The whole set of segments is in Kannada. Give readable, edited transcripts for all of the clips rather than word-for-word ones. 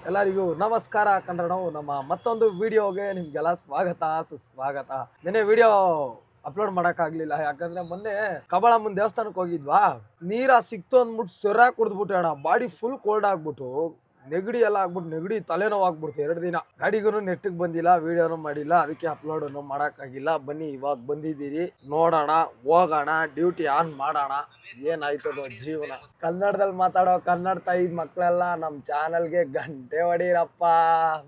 ಎಲ್ಲರಿಗೂ ನಮಸ್ಕಾರ ಕನ್ನಡ ನಮ್ಮ ಮತ್ತೊಂದು ವಿಡಿಯೋಗೆ ನಿಮ್ಗೆಲ್ಲ ಸ್ವಾಗತ ಸುಸ್ವಾಗತ. ನಿನ್ನೆ ವಿಡಿಯೋ ಅಪ್ಲೋಡ್ ಮಾಡೋಕ್ಕಾಗಲಿಲ್ಲ, ಯಾಕಂದ್ರೆ ಮೊನ್ನೆ ಕಬಾಳಮ್ಮನ ದೇವಸ್ಥಾನಕ್ಕೆ ಹೋಗಿದ್ವಾ. ನೀರ ಸಿಕ್ತು ಅಂದ್ಬಿಟ್ಟು ಸೊರ ಕುಡಿದ್ಬಿಟ್ಟು ಅಣ್ಣ, ಬಾಡಿ ಫುಲ್ ಕೋಲ್ಡ್ ಆಗ್ಬಿಟ್ಟು ನೆಗಡಿ ಎಲ್ಲ ಆಗ್ಬಿಟ್ಟು ನೆಗಡಿ ತಲೆನೋವು ಆಗ್ಬಿಡ್ತು. 2 ದಿನ ಗಾಡಿಗೂ ನೆಟ್ಟಿಗೆ ಬಂದಿಲ್ಲ, ವಿಡಿಯೋನು ಮಾಡಿಲ್ಲ, ಅದಕ್ಕೆ ಅಪ್ಲೋಡ್ ಮಾಡೋಕ್ಕಾಗಿಲ್ಲ. ಬನ್ನಿ ಇವಾಗ ಬಂದಿದ್ದೀರಿ, ನೋಡೋಣ, ಹೋಗೋಣ, ಡ್ಯೂಟಿ ಆನ್ ಮಾಡೋಣ, ಏನಾಯ್ತದೋ ಜೀವನ. ಕನ್ನಡದಲ್ಲಿ ಮಾತಾಡೋ ಕನ್ನಡ ತಾಯಿ ಮಕ್ಕಳೆಲ್ಲ ನಮ್ಮ ಚಾನಲ್ಗೆ ಗಂಟೆ ಹೊಡೀರಪ್ಪ.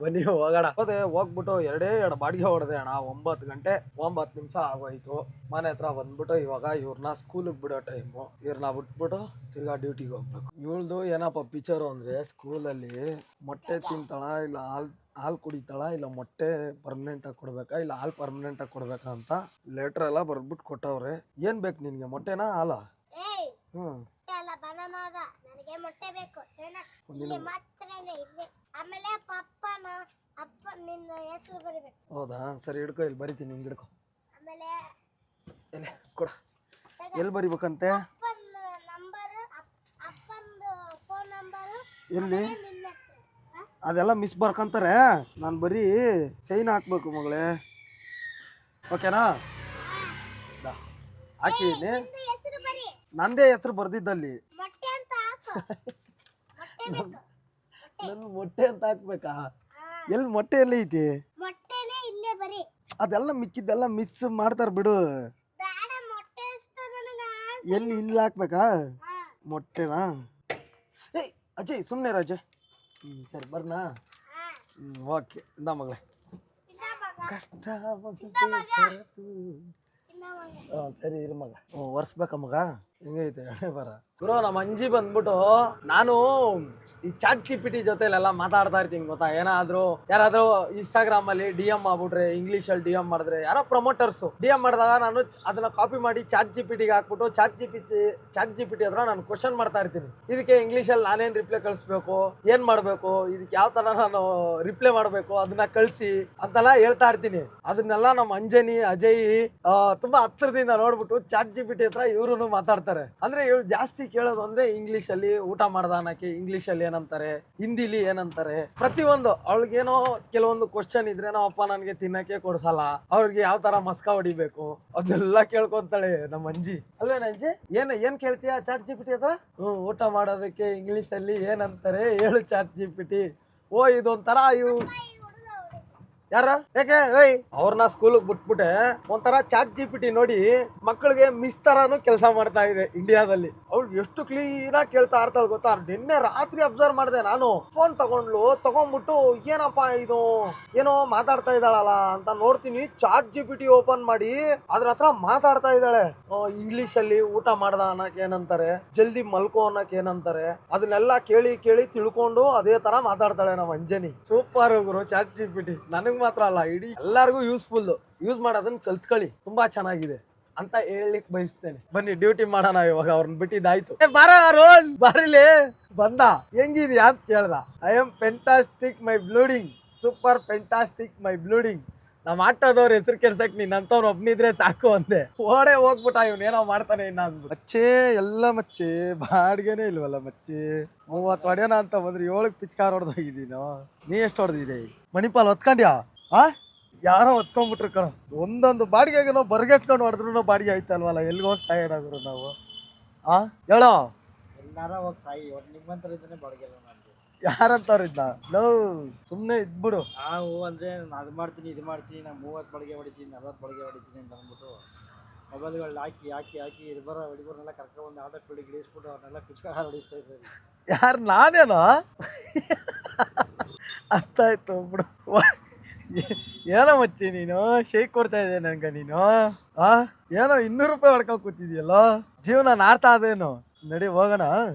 ಬನ್ನಿ ಹೋಗೋಣ. ಹೋಗ್ಬಿಟ್ಟು 2 ಬಾಡಿಗೆ ಹೊಡೆದೆ ಅಣ್ಣ. 9 ಗಂಟೆ 9 ನಿಮಿಷ ಆಗೋಯ್ತು. ಮನೆ ಹತ್ರ ಬಂದ್ಬಿಟ್ಟು ಇವಾಗ ಇವ್ರನ್ನ ಸ್ಕೂಲಿಗೆ ಬಿಡೋ ಟೈಮು. ಇವ್ರನ್ನ ಬಿಟ್ಬಿಟ್ಟು ತಿರ್ಗಾ ಡ್ಯೂಟಿಗೆ ಹೋಗ್ಬೇಕು. ಇವಳ್ದು ಏನಪ್ಪ ಪಿಕ್ಚರು ಅಂದ್ರೆ, ಸ್ಕೂಲಲ್ಲಿ ಮೊಟ್ಟೆ ತಿಂತಾಳ, ಇಲ್ಲ ಹಾಲು ಕುಡಿತಾಳ, ಇಲ್ಲ ಮೊಟ್ಟೆ ಪರ್ಮನೆಂಟ್ ಆಗಿ ಕೊಡ್ಬೇಕಾ, ಇಲ್ಲ ಹಾಲು ಪರ್ಮನೆಂಟ್ ಆಗಿ ಕೊಡ್ಬೇಕಾ ಅಂತ ಲೆಟರ್ ಎಲ್ಲ ಬರ್ಬಿಟ್ಟು ಕೊಟ್ಟವ್ರೆ. ಏನ್ ಬೇಕು ನಿನ್ಗೆ, ಮೊಟ್ಟೆನಾ ಹಾಲ? ಹೌದಾ, ಸರಿ ಹಿಡ್ಕೊ, ಇಲ್ಲಿ ಬರಿತೀನಿ, ಹಿಂಗ್ ಹಿಡ್ಕೊ. ಕೊಡ, ಎಲ್ಲಿ ಬರಿಬೇಕಂತೆ? ಎಲ್ಲಿ? ಅದೆಲ್ಲ ಮಿಸ್ ಬರ್ಕಂತಾರೆ. ನಾನು ಬರೀ ಸೈನ್ ಹಾಕ್ಬೇಕು ಮಗಳೇ, ಓಕೆನಾ? ಹಾಕಿದೀನಿ, ನಂದೇ ಹೆಸರು ಬರ್ದಿದ್ದಲ್ಲಿ. ನನ್ ಮೊಟ್ಟೆ ಅಂತ ಹಾಕ್ಬೇಕಾ? ಎಲ್ಲಿ ಮೊಟ್ಟೆ ಎಲ್ಲ ಐತಿ? ಅದೆಲ್ಲ ಮಿಕ್ಕಿದ್ದೆಲ್ಲ ಮಿಸ್ ಮಾಡ್ತಾರ ಬಿಡು. ಎಲ್ಲಿ ಇಲ್ಲಿ ಹಾಕ್ಬೇಕಾ ಮೊಟ್ಟೆನಾ? ಏಯ್ ಅಜಯ್, ಸುಮ್ಮನೆ ಅಜಯ್. ಸರಿ ಬರ್ನಾ? ಓಕೆ, ಇಂದ ಮಗಳೇ. ಕಷ್ಟ ಸರಿ ಇರು ಮಗ, ಒರ್ಸ್ಬೇಕ ಮಗ. ಹೆಂಗೈತೆ ಹಣೆ ಬರ ಗುರು. ನಮ್ಮ ಅಂಜಿ ಬಂದ್ಬಿಟ್ಟು, ನಾನು ಈ ಚಾಟ್ GPT ಜೊತೆಲೆಲ್ಲ ಮಾತಾಡ್ತಾ ಇರ್ತೀನಿ ಗೊತ್ತಾ. ಏನಾದ್ರು ಯಾರಾದ್ರೂ ಇನ್ಸ್ಟಾಗ್ರಾಮ್ ಅಲ್ಲಿ DM ಮಾಡ್ಬಿಟ್ರೆ, ಇಂಗ್ಲಿಷ್ ಅಲ್ಲಿ DM ಮಾಡಿದ್ರೆ, ಯಾರೋ ಪ್ರಮೋಟರ್ಸ್ DM ಮಾಡಿದಾಗ ನಾನು ಅದನ್ನ ಕಾಪಿ ಮಾಡಿ ಚಾಟ್ GPTಗೆ ಹಾಕ್ಬಿಟ್ಟು ಚಾಟ್ GPT ಹತ್ರ ನಾನು ಕ್ವಶನ್ ಮಾಡ್ತಾ ಇರ್ತೀನಿ. ಇದಕ್ಕೆ ಇಂಗ್ಲಿಷ್ ಅಲ್ಲಿ ನಾನೇನ್ ರಿಪ್ಲೈ ಕಳಿಸ್ಬೇಕು, ಏನ್ ಮಾಡ್ಬೇಕು, ಇದಕ್ಕೆ ಯಾವ ತರ ನಾನು ರಿಪ್ಲೈ ಮಾಡ್ಬೇಕು, ಅದನ್ನ ಕಳ್ಸಿ ಅಂತೆಲ್ಲ ಹೇಳ್ತಾ ಇರ್ತೀನಿ. ಅದನ್ನೆಲ್ಲ ನಮ್ಮ ಅಂಜನಿ ಅಜಯ್ ತುಂಬಾ ಹತ್ರದಿಂದ ನೋಡ್ಬಿಟ್ಟು ಚಾಟ್ GPT ಹತ್ರ ಇವ್ರು ಮಾತಾಡ್ತಾರೆ. ಅಂದ್ರೆ ಇವ್ರು ಜಾಸ್ತಿ ಕೇಳೋದು ಅಂದ್ರೆ ಇಂಗ್ಲಿಷ್ ಅಲ್ಲಿ ಊಟ ಮಾಡ್ದ ಅನ್ನಕ್ಕೆ ಇಂಗ್ಲಿಷ್ ಅಲ್ಲಿ ಏನಂತಾರೆ, ಹಿಂದಿಲಿ ಏನಂತಾರೆ, ಪ್ರತಿಯೊಂದು ಅವಳಿಗೇನೋ ಕೆಲವೊಂದು ಕ್ವಶನ್ ಇದ್ರೆ ನಾವಪ್ಪ ನನ್ಗೆ ತಿನ್ನಕ್ಕೆ ಕೊಡ್ಸಲ್ಲ, ಅವ್ರಿಗೆ ಯಾವ ತರ ಮಸ್ಕ ಹೊಡಿಬೇಕು ಅದೆಲ್ಲ ಕೇಳ್ಕೊಂತಾಳೆ ನಮ್ಮ ಅಂಜಿ. ಅಲ್ವೇನ ಅಂಜಿ? ಏನ್ ಕೇಳ್ತೀಯ ಚಾಟ್ GPT ಹತ್ರ? ಊಟ ಮಾಡೋದಕ್ಕೆ ಇಂಗ್ಲಿಷ್ ಅಲ್ಲಿ ಏನಂತಾರೆ ಹೇಳು ಚಾಟ್ GPT. ಓ ಇದೊಂಥರ ಇವು ಯಾರ ಯಾಕೆ ಅವ್ರನ್ನ ಸ್ಕೂಲಿಗೆ ಬಿಟ್ಬಿಟ್ಟೆ ಒಂಥರ ಚಾಟ್ GPT ನೋಡಿ ಮಕ್ಕಳಿಗೆ ಮಿಸ್ ತರಾನು ಕೆಲಸ ಮಾಡ್ತಾ ಇದೆ ಇಂಡಿಯಾದಲ್ಲಿ. ಅವ್ಳು ಎಷ್ಟು ಕ್ಲೀನ್ ಆಗಿ ಕೇಳ್ತಾ ಇರ್ತಾಳೆ ಗೊತ್ತಾ. ನಿನ್ನೆ ರಾತ್ರಿ ಅಬ್ಸರ್ವ್ ಮಾಡಿದೆ ನಾನು. ಫೋನ್ ತಗೊಂಡ್ಬಿಟ್ಟು ಏನಪ್ಪಾ ಇದು ಏನೋ ಮಾತಾಡ್ತಾ ಇದ್ದಾಳಲ್ಲ ಅಂತ ನೋಡ್ತೀನಿ. ಚಾಟ್ GPT ಓಪನ್ ಮಾಡಿ ಅದ್ರ ಹತ್ರ ಮಾತಾಡ್ತಾ ಇದ್ದಾಳೆ. ಇಂಗ್ಲಿಷ್ ಅಲ್ಲಿ ಊಟ ಮಾಡ್ದ ಅನ್ನಕ್ ಏನಂತಾರೆ, ಜಲ್ದಿ ಮಲ್ಕೋ ಅನ್ನಕ್ ಏನಂತಾರೆ, ಅದನ್ನೆಲ್ಲ ಕೇಳಿ ಕೇಳಿ ತಿಳ್ಕೊಂಡು ಅದೇ ತರ ಮಾತಾಡ್ತಾಳೆ ನಮ್ಮ ಅಂಜನಿ. ಸೂಪರ್ ಗುರು ಚಾಟ್ GPT. ನನಗ್ ಮಾತ್ರ ಅಲ್ಲ, ಇಡೀ ಎಲ್ಲಾರ್ಗು ಯೂಸ್ಫುಲ್. ಯೂಸ್ ಮಾಡೋದನ್ನ ಕಲ್ತ್ಕೊಳ್ಳಿ, ತುಂಬಾ ಚೆನ್ನಾಗಿದೆ ಅಂತ ಹೇಳಲಿಕ್ಕೆ ಬಯಸ್ತೇನೆ. ಬನ್ನಿ ಡ್ಯೂಟಿ ಮಾಡೋಣ ಇವಾಗ. ಅವ್ರನ್ನ ಬಿಟ್ಟಿದ್ದಾಯ್ತು. ಬಾರಿಲಿ ಬಂದ. ಹೆಂಗಿದ್ಯಾ ಅಂತ ಕೇಳ್ದ. ಐ ಆಮ್ ಫೆಂಟಾಸ್ಟಿಕ್ ಮೈ ಬ್ಲೂಡಿಂಗ್, ಸೂಪರ್ ಫೆಂಟಾಸ್ಟಿಕ್ ಮೈ ಬ್ಲೂಡಿಂಗ್. ನಮ್ಮ ಆಟೋದವ್ರ ಹೆಸರು ಕೆಲ್ಸಕ್ ನೀನ್ ಅಂತವ್ರು ಒಬ್ನಿದ್ರೆ ಸಾಕು ಅಂದೆ. ಹೋಗ್ಬಿಟ್ಟ ಇವನೇನೋ ಮಾಡ್ತಾನೆ ಇನ್ನ ಅಂದ್ಬಿಟ್ಟು. ಮಚ್ಚೆ ಎಲ್ಲ ಮಚ್ಚೆ ಬಾಡ್ಗೆನೆ ಇಲ್ವಲ್ಲ ಮಚ್ಚೆ. 30 ಹೊಡೆಯೋಣ ಅಂತ ಬಂದ್ರೆ 7 ಪಿಚ್ಕಾರ್ ಹೊಡೆದೋಗಿದ್ದೀನೋ. ನೀ ಎಷ್ಟು ಹೊಡೆದಿದೆ? ಮಣಿಪಾಲ್ ಹೊತ್ಕೊಂಡ್ಯಾ? ಯಾರೋ ಹೊತ್ಕೊಂಡ್ಬಿಟ್ರು ಕಣ. ಒಂದೊಂದು ಬಾಡಿಗೆಗೆ ನಾವು ಬರ್ಗೆಟ್ಕೊಂಡು ಹೊಡೆದ್ರು ಬಾಡಿಗೆ ಆಯ್ತಲ್ವಲ್ಲ. ಎಲ್ಲಿಗೆ ಹೋಗ್ತಾ ಇರೋದ್ರು ನಾವು? ಹೇಳೋ, ಎಲ್ಲಾರ ಹೋಗಿ ಸಾಯಿ, ನಿಮ್ಮಂತರ ಇದ್ರೆ ಬಾಡಿಗೆ ಯಾರಂತವ್ರ ಇದ್ದ? ಲವ್ ಸುಮ್ಮನೆ ಇದ್ಬಿಡು. ನಾವು ಅಂದ್ರೆ ಅದು ಮಾಡ್ತೀನಿ ಇದು ಮಾಡ್ತೀನಿ, ನಾ 30 ಬಾಡಿಗೆ ಹೊಡಿತೀನಿ 40 ಬಾಡಿಗೆ ಹೊಡಿತೀನಿ ಅಂತ ಅಂದ್ಬಿಟ್ಟು ಮೊಬೈಲ್ಗಳು ಹಾಕಿ ಹುಡುಗರನ್ನೆಲ್ಲ ಕರ್ಕೊಂಡು ಆಟೋ ಪೀಳಿಗೆ ಇಳಿಸ್ಬಿಟ್ಟು ಅವ್ರನ್ನೆಲ್ಲ ಪಿಚ್ಕಾರ ಹೊಡಿಸ್ತಾ ಇದ್ದಾರೆ. ಯಾರು? ನಾನೇನೋ ಅರ್ಥ ಆಯ್ತು ಬಿಡು. ಏನೋ ಮಚ್ಚಿ ನೀನು ಶೇಕ್ ಕೊಡ್ತಾ ಇದ್ದೆ ನನ್ಗ ನೀನು. ಏನೋ 200 ರೂಪಾಯಿ ಹೊಡ್ಕೊಂಡ್ ಕೂತಿದ್ಯಲ್ಲೋ. ಜೀವನ ನಾರ್ತಾ ಅದೇನು? ನಡಿ ಹೋಗೋಣ.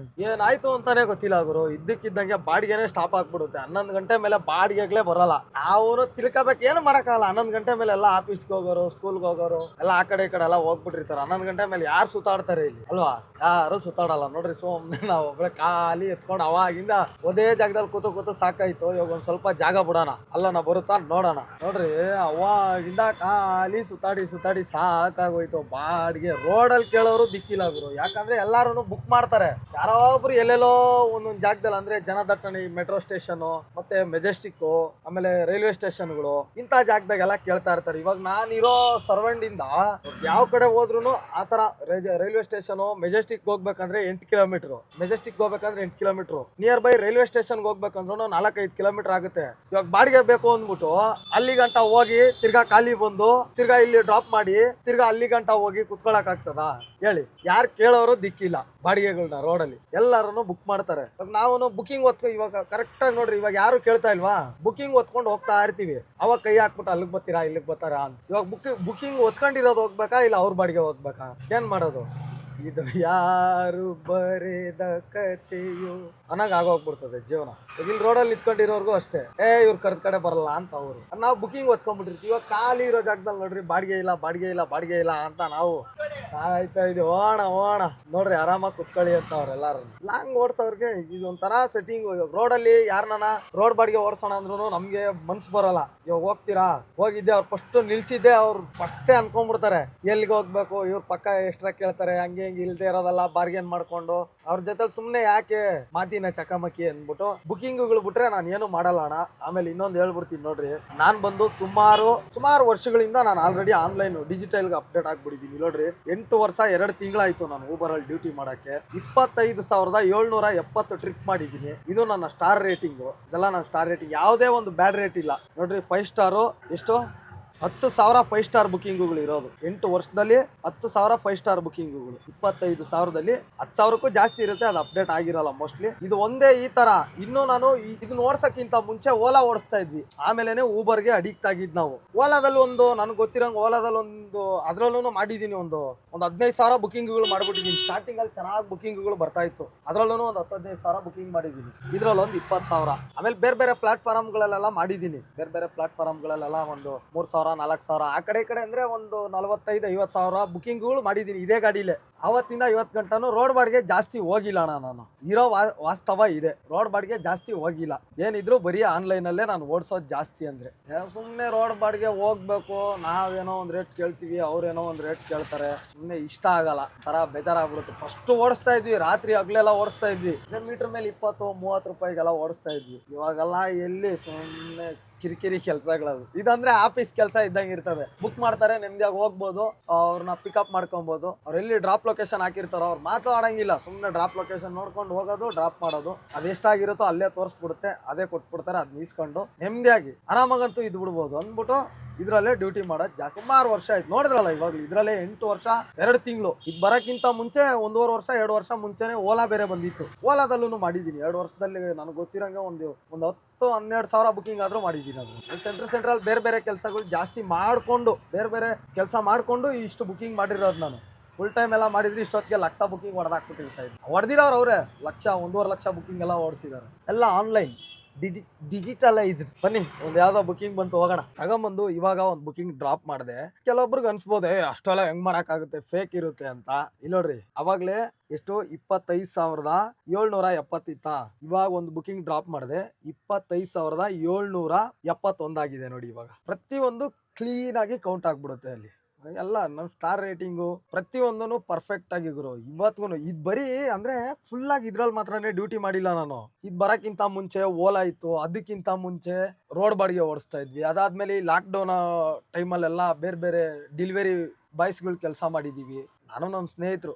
ಏನಾಯ್ತು ಅಂತಾನೆ ಗೊತ್ತಿಲ್ಲ ಗುರು. ಇದ್ದಕ್ಕಿದ್ದಂಗೆ ಬಾಡಿಗೆನೆ ಸ್ಟಾಪ್ ಆಗ್ಬಿಡುತ್ತೆ. 11 ಗಂಟೆ ಮೇಲೆ ಬಾಡಿಗೆಗಳೇ ಬರಲ್ಲ. ನಾವು ತಿಳ್ಕೊಬೇಕು, ಏನು ಮಾಡಕ್ಕಾಗಲ್ಲ. 11 ಗಂಟೆ ಮೇಲೆ ಎಲ್ಲ ಆಫೀಸ್ಗೆ ಹೋಗೋರು, ಸ್ಕೂಲ್ಗೆ ಹೋಗೋರು ಎಲ್ಲ ಆ ಕಡೆ ಈ ಕಡೆ ಎಲ್ಲ ಹೋಗ್ಬಿಟ್ಟಿರ್ತಾರೆ. 11 ಗಂಟೆ ಮೇಲೆ ಯಾರು ಸುತ್ತಾಡ್ತಾರೆ ಇಲ್ಲಿ ಅಲ್ವಾ? ಯಾರು ಸುತ್ತಾಡಲ್ಲ ನೋಡ್ರಿ. ಸುಮ್ಮನೆ ನಾವು ಒಬ್ಬರೇ ಖಾಲಿ ಎತ್ಕೊಂಡು ಅವಾಗಿಂದ ಒಂದೇ ಜಾಗದಲ್ಲಿ ಕೂತು ಸಾಕಾಯ್ತು. ಇವಾಗ ಒಂದ್ ಸ್ವಲ್ಪ ಜಾಗ ಬಿಡೋಣ, ಅಲ್ಲನ ಬರುತ್ತಾ ನೋಡೋಣ. ನೋಡ್ರಿ ಅವಾಗಿಂದ ಖಾಲಿ ಸುತ್ತಾಡಿ ಸಾಕಾಗೋಯ್ತು. ಬಾಡಿಗೆ ರೋಡಲ್ಲಿ ಕೇಳೋರು ದಿಕ್ಕಿಲ್ಲ ಗುರು. ಯಾಕಂದ್ರೆ ಎಲ್ಲಾರು ಬುಕ್ ಮಾಡ್ತಾರೆ. ಯಾರೋ ಒಬ್ರು ಎಲ್ಲೆಲ್ಲೋ ಒಂದೊಂದು ಜಾಗದಲ್ಲಿ ಅಂದ್ರೆ ಜನದಟ್ಟಣೆ ಮೆಟ್ರೋ ಸ್ಟೇಷನ್ ಮತ್ತೆ ಮೆಜೆಸ್ಟಿಕ್ ಆಮೇಲೆ ರೈಲ್ವೆ ಸ್ಟೇಷನ್ಗಳು ಇಂಥ ಜಾಗದಾಗೆಲ್ಲ ಕೇಳ್ತಾ ಇರ್ತಾರೆ. ಇವಾಗ ನಾನಿರೋ ಸರ್ವಂಡಿಂದ ಯಾವ ಕಡೆ ಹೋದ್ರು ಆತರ ರೈಲ್ವೆ ಸ್ಟೇಷನ್ ಮೆಜೆಸ್ಟಿಕ್ ಹೋಗ್ಬೇಕಂದ್ರೆ 8 ಕಿಲೋಮೀಟರ್, ಮೆಜೆಸ್ಟಿಕ್ ಹೋಗ್ಬೇಕಂದ್ರೆ 8 kilometre, near by railway station ಹೋಗ್ಬೇಕಂದ್ರೂ 4-5 ಕಿಲೋಮೀಟರ್ ಆಗುತ್ತೆ. ಇವಾಗ ಬಾಡಿಗೆ ಬೇಕು ಅಂದ್ಬಿಟ್ಟು ಅಲ್ಲಿ ಗಂಟ ಹೋಗಿ ತಿರ್ಗಾ ಖಾಲಿ ಬಂದು ತಿರ್ಗಾ ಇಲ್ಲಿ ಡ್ರಾಪ್ ಮಾಡಿ ತಿರ್ಗಾ ಅಲ್ಲಿ ಗಂಟ ಹೋಗಿ ಕುತ್ಕೊಳಕ್ ಆಗ್ತದ ಹೇಳಿ? ಯಾರು ಕೇಳೋರು ದಿಕ್ಕಿಲ್ಲ. ಬಾಡಿಗೆಗಳನ್ನ ರೋಡಲ್ಲಿ ಎಲ್ಲಾರು ಬುಕ್ ಮಾಡ್ತಾರೆ. ನಾವು ಬುಕಿಂಗ್ ಇವಾಗ ಕರೆಕ್ಟ್ ಆಗಿ ನೋಡ್ರಿ, ಇವಾಗ ಯಾರು ಕೇಳ್ತಾ ಇಲ್ವಾ? ಬುಕಿಂಗ್ ಹೊತ್ಕೊಂಡು ಹೋಗ್ತಾ ಇರ್ತೀವಿ, ಅವಾಗ ಕೈ ಹಾಕ್ಬಿಟ್ಟು ಅಲ್ಲಿಗೆ ಬರ್ತೀರಾ ಇಲ್ಲಿಗೆ ಬರ್ತಾರಾ ಅಂತ. ಇವಾಗ ಬುಕಿಂಗ್ ಹೊತ್ಕೊಂಡಿರೋದು ಹೋಗ್ಬೇಕಾ ಇಲ್ಲ ಅವ್ರ ಬಾಡಿಗೆ ಹೋಗ್ಬೇಕಾ? ಏನ್ ಮಾಡೋದು? ಇದು ಯಾರು ಬರೆದ ಕಥೆಯೋ ಅನ್ನಂಗ್ ಆಗೋಗ್ಬಿಡ್ತದೆ ಜೀವನ. ಇಲ್ಲಿ ರೋಡಲ್ಲಿ ನಿಂತ್ಕೊಂಡಿರೋರ್ಗು ಅಷ್ಟೇ, ಇವ್ರು ಕರ್ದ ಕಡೆ ಬರಲ್ಲ ಅಂತ ಅವರು. ನಾವು ಬುಕಿಂಗ್ ಹೊತ್ಕೊಂಡ್ಬಿಟ್ಟಿರ್ತೀವಿ. ಇವಾಗ ಖಾಲಿ ಇರೋ ಜಾಗದಲ್ಲಿ ನೋಡ್ರಿ ಬಾಡಿಗೆ ಇಲ್ಲ ಅಂತ ನಾವು ಆಯ್ತಾ ಇದು ಓಣ ನೋಡ್ರಿ ಆರಾಮಾಗಿ ಕುತ್ಕೊಳ್ಳಿ ಅಂತ ಅವ್ರೆಲ್ಲಾರು. ಲಾಂಗ್ ಓಡ್ಸೋರ್ಗೆ ಇದೊಂಥರ ಸೆಟ್ಟಿಂಗ್. ರೋಡಲ್ಲಿ ಯಾರನ್ನ ರೋಡ್ ಬಾಡಿಗೆ ಓಡಿಸೋಣ ಅಂದ್ರೂ ನಮ್ಗೆ ಮನ್ಸು ಬರಲ್ಲ. ಇವಾಗ ಹೋಗ್ತೀರಾ, ಹೋಗಿದ್ದೆ ಅವ್ರು ಫಸ್ಟ್ ನಿಲ್ಸಿದ್ದೆ ಅವ್ರು ಫಸ್ಟೇ ಅನ್ಕೊಂಡ್ಬಿಡ್ತಾರೆ ಎಲ್ಲಿಗೆ ಹೋಗ್ಬೇಕು, ಇವ್ರ ಪಕ್ಕ ಎಕ್ಸ್ಟ್ರಾ ಕೇಳ್ತಾರೆ, ಹಂಗೆ ಇಲ್ದೇ ಇರೋದೆಲ್ಲ ಬಾರ್ಗೇನ್ ಮಾಡ್ಕೊಂಡು ಅವ್ರ ಜೊತೆ ಸುಮ್ನೆ ಯಾಕೆ ಮಾತಿನ ಚಕಮಕಿ ಅಂದ್ಬಿಟ್ಟು ಬುಕಿಂಗ್ಗಳು ಬಿಟ್ರೆ ನಾನು ಏನು ಮಾಡಲ್ಲ ಅಣ್ಣ. ಆಮೇಲೆ ಇನ್ನೊಂದು ಹೇಳ್ಬಿಡ್ತೀನಿ ನೋಡ್ರಿ, ನಾನ್ ಬಂದು ಸುಮಾರು ವರ್ಷಗಳಿಂದ ನಾನು ಆಲ್ರೆಡಿ ಆನ್ಲೈನ್ ಡಿಜಿಟಲ್ಗೆ ಅಪ್ಡೇಟ್ ಆಗ್ಬಿಟ್ಟಿದ್ದೀನಿ ನೋಡ್ರಿ. 8 ವರ್ಷ 2 ತಿಂಗಳಾಯ್ತು ನಾನು ಊಬರ್ ಅಲ್ಲಿ ಡ್ಯೂಟಿ ಮಾಡಕ್ಕೆ. 25,770 ಟ್ರಿಪ್ ಮಾಡಿದ್ದೀನಿ. ಇದು ನನ್ನ ಸ್ಟಾರ್ ರೇಟಿಂಗ್. ಇದೆಲ್ಲ ನನ್ನ ಸ್ಟಾರ್ ರೇಟಿಂಗ್, ಯಾವುದೇ ಒಂದು ಬ್ಯಾಡ್ ರೇಟ್ ಇಲ್ಲ ನೋಡ್ರಿ. 5 ಸ್ಟಾರು ಎಷ್ಟು 10,000 5 ಸ್ಟಾರ್ ಬುಕಿಂಗ್ಗಳು ಇರೋದು 8 ವರ್ಷದಲ್ಲಿ. 10,000 5 ಸ್ಟಾರ್ ಬುಕಿಂಗ್ಗಳು 25,000ದಲ್ಲಿ 10,000ಕ್ಕೂ ಜಾಸ್ತಿ ಇರುತ್ತೆ. ಅದು ಅಪ್ಡೇಟ್ ಆಗಿರಲ್ಲ ಮೋಸ್ಟ್ಲಿ. ಇದು ಒಂದೇ ಈ ತರ. ಇನ್ನು ನಾನು ಇದನ್ನ ಓಡಿಸಕ್ಕಿಂತ ಮುಂಚೆ ಓಲಾ ಓಡಿಸ್ತಾ ಇದ್ವಿ, ಆಮೇಲೆನೆ ಊಬರ್ಗೆ ಅಡಿಕ್ಟ್ ಆಗಿದ್ ನಾವು. ಓಲಾದಲ್ಲಿ ನನ್ಗೆ ಗೊತ್ತಿರಂಗ ಓಲಾದಲ್ಲಿ ಅದ್ರಲ್ಲೂ ಮಾಡಿದೀನಿ ಒಂದು 15,000 ಬುಕಿಂಗ್ಗಳು ಮಾಡ್ಬಿಟ್ಟಿದ್ದೀನಿ. ಸ್ಟಾರ್ಟಿಂಗ್ ಅಲ್ಲಿ ಚೆನ್ನಾಗಿ ಬುಕಿಂಗ್ಗಳು ಬರ್ತಾ ಇತ್ತು, ಅದ್ರಲ್ಲೂ ಒಂದು 10-15,000 ಬುಕಿಂಗ್ ಮಾಡಿದ್ದೀನಿ. ಇದ್ರಲ್ಲಿ ಒಂದು 20,000. ಆಮೇಲೆ ಬೇರೆ ಪ್ಲಾಟ್ಫಾರ್ಮ್ಗಳಲ್ಲೆಲ್ಲ ಮಾಡಿದ್ದೀನಿ. ಬೇರೆ ಪ್ಲಾಟ್ಫಾರ್ಮ್ಗಳಲ್ಲೆಲ್ಲ ಒಂದು 3,000 4,000 ಆ ಕಡೆ ಅಂದ್ರೆ ಒಂದು 45,000-50,000 ಬುಕಿಂಗ್ಗಳು ಮಾಡಿದ್ದೀನಿ ಇದೇ ಗಾಡಿಲೇ. ಅವತ್ತಿಂದ 50 ಗಂಟನೂ ರೋಡ್ ಬಾಡಿಗೆ ಜಾಸ್ತಿ ಹೋಗಿಲ್ಲ ಅಣ್ಣ. ನಾನು ಇರೋ ವಾಸ್ತವ ಇದೆ, ರೋಡ್ ಬಾಡಿಗೆ ಜಾಸ್ತಿ ಹೋಗಿಲ್ಲ. ಏನಿದ್ರು ಬರೀ ಆನ್ಲೈನ್ ಅಲ್ಲೇ ನಾನು ಓಡಿಸೋದು ಜಾಸ್ತಿ. ಅಂದ್ರೆ ಸುಮ್ಮನೆ ರೋಡ್ ಬಾಡಿಗೆ ಹೋಗ್ಬೇಕು, ನಾವೇನೋ ಒಂದ್ ರೇಟ್ ಕೇಳ್ತೀವಿ, ಅವ್ರೇನೋ ಒಂದ್ ರೇಟ್ ಕೇಳ್ತಾರೆ, ಸುಮ್ಮನೆ ಇಷ್ಟ ಆಗಲ್ಲ, ತರ ಬೇಜಾರಾಗ್ಬಿಡುತ್ತೆ. ಫಸ್ಟ್ ಓಡಿಸ್ತಾ ಇದ್ವಿ, ರಾತ್ರಿ ಹಗ್ಲೆಲ್ಲ ಓಡಿಸ್ತಾ ಇದ್ವಿ, ಮೀಟರ್ ಮೇಲೆ 20-30 ರೂಪಾಯಿಗೆಲ್ಲ ಓಡಿಸ್ತಾ ಇದ್ವಿ. ಇವಾಗೆಲ್ಲ ಎಲ್ಲಿ ಸುಮ್ಮನೆ ಕಿರಿಕಿರಿ ಕೆಲಸಗಳದು. ಇದಂದ್ರೆ ಆಫೀಸ್ ಕೆಲಸ ಇದ್ದಂಗೆ ಇರ್ತದೆ. ಬುಕ್ ಮಾಡ್ತಾರೆ, ನೆಮ್ಮದಿಯಾಗಿ ಹೋಗ್ಬೋದು, ಅವ್ರನ್ನ ಪಿಕಪ್ ಮಾಡ್ಕೊಬೋದು. ಅವ್ರು ಎಲ್ಲಿ ಡ್ರಾಪ್ ಲೊಕೇಶನ್ ಹಾಕಿರ್ತಾರೋ ಅವ್ರು ಮಾತಾಡಂಗಿಲ್ಲ, ಸುಮ್ಮನೆ ಡ್ರಾಪ್ ಲೊಕೇಶನ್ ನೋಡ್ಕೊಂಡು ಹೋಗೋದು, ಡ್ರಾಪ್ ಮಾಡೋದು. ಅದೆಷ್ಟಾಗಿರುತ್ತೋ ಅಲ್ಲೇ ತೋರಿಸ್ಬಿಡುತ್ತೆ, ಅದೇ ಕೊಟ್ಬಿಡ್ತಾರೆ. ಅದ್ ನೀಸ್ಕೊಂಡು ನೆಮ್ಮದಿಯಾಗಿ ಆರಾಮಾಗಂತೂ ಇದ್ ಬಿಡ್ಬೋದು ಅಂದ್ಬಿಟ್ಟು ಇದ್ರಲ್ಲೇ ಡ್ಯೂಟಿ ಮಾಡೋದು ಜಾಸ್ತಿ. ಸುಮಾರು ವರ್ಷ ಆಯ್ತು ನೋಡಿದ್ರಲ್ಲ. ಇವಾಗ ಇದ್ರಲ್ಲೇ 8 ವರ್ಷ 2 ತಿಂಗಳು. ಇದು ಬರೋಕ್ಕಿಂತ ಮುಂಚೆ 1.5 ವರ್ಷ 2 ವರ್ಷ ಮುಂಚೆನೆ ಓಲಾ ಬೇರೆ ಬಂದಿತ್ತು. ಓಲಾದಲ್ಲೂ ಮಾಡಿದ್ದೀನಿ 2 ವರ್ಷದಲ್ಲಿ. ನನಗೆ ಗೊತ್ತಿರಂಗೆ ಒಂದು 10-12 ಸಾವಿರ ಬುಕಿಂಗ್ ಆದ್ರೂ ಮಾಡಿದ್ದೀನಿ. ಅದು ಸೆಂಟ್ರಲ್ ಬೇರೆ ಕೆಲಸಗಳು ಜಾಸ್ತಿ ಮಾಡ್ಕೊಂಡು ಬೇರೆ ಕೆಲಸ ಮಾಡ್ಕೊಂಡು ಇಷ್ಟು ಬುಕಿಂಗ್ ಮಾಡಿರೋದು ನಾನು. ಫುಲ್ ಟೈಮ್ ಎಲ್ಲ ಮಾಡಿದ್ರೆ ಇಷ್ಟೊತ್ತಿಗೆ 1,00,000 ಬುಕಿಂಗ್ ಹೊಡೆದಾಕ್ಬಿಟ್ಟಿರ್ತಾ ಇದ್ದೆ. ಹೊಡೆದಿರೋರು ಅವರೇ 1,00,000-1.5 ಲಕ್ಷ ಬುಕಿಂಗ್ ಎಲ್ಲ ಓಡಿಸಿದ್ದಾರೆ. ಎಲ್ಲ ಆನ್ಲೈನ್ ಡಿಜಿಟಲೈಸ್ಡ್. ಬನ್ನಿ ಒಂದ್ ಯಾವ್ದೋ ಬುಕಿಂಗ್ ಬಂತು, ಹೋಗೋಣ. ತಗೊಂಬಂದು ಇವಾಗ ಒಂದು ಬುಕಿಂಗ್ ಡ್ರಾಪ್ ಮಾಡಿದೆ. ಕೆಲವೊಬ್ರಿಗೆ ಅನ್ಸ್ಬೋದೆ ಅಷ್ಟೆಲ್ಲ ಹೆಂಗ್ ಮಾಡಕ್ಕಾಗುತ್ತೆ, ಫೇಕ್ ಇರುತ್ತೆ ಅಂತ. ಇಲ್ಲಿ ನೋಡ್ರಿ, ಅವಾಗ್ಲೇ ಎಷ್ಟು 25,770 ಇತ್ತಾ. ಇವಾಗ ಒಂದು ಬುಕಿಂಗ್ ಡ್ರಾಪ್ ಮಾಡಿದೆ, 25,771 ಆಗಿದೆ ನೋಡಿ. ಇವಾಗ ಪ್ರತಿಯೊಂದು ಕ್ಲೀನ್ ಆಗಿ ಕೌಂಟ್ ಆಗ್ಬಿಡುತ್ತೆ ಅಲ್ಲಿ. ಎಲ್ಲ ನಮ್ಮ ಸ್ಟಾರ್ ರೇಟಿಂಗು ಪ್ರತಿಯೊಂದೂ ಪರ್ಫೆಕ್ಟ್ ಆಗಿ ಗುರು. ಇವತ್ಗೂ ಇದು ಬರೀ ಅಂದ್ರೆ ಫುಲ್ ಆಗಿ ಇದ್ರಲ್ಲಿ ಮಾತ್ರನೇ ಡ್ಯೂಟಿ ಮಾಡಿಲ್ಲ ನಾನು. ಇದು ಬರಕ್ಕಿಂತ ಮುಂಚೆ ಓಲಾ ಇತ್ತು, ಅದಕ್ಕಿಂತ ಮುಂಚೆ ರೋಡ್ ಬಾಡಿಗೆ ಓಡಿಸ್ತಾ ಇದ್ವಿ. ಅದಾದ್ಮೇಲೆ ಲಾಕ್ ಡೌನ್ ಟೈಮಲ್ಲೆಲ್ಲ ಬೇರೆ ಡೆಲಿವರಿ ಬಾಯ್ಸ್ಗಳು ಕೆಲಸ ಮಾಡಿದೀವಿ. ನಾನು ನಮ್ಮ ಸ್ನೇಹಿತರು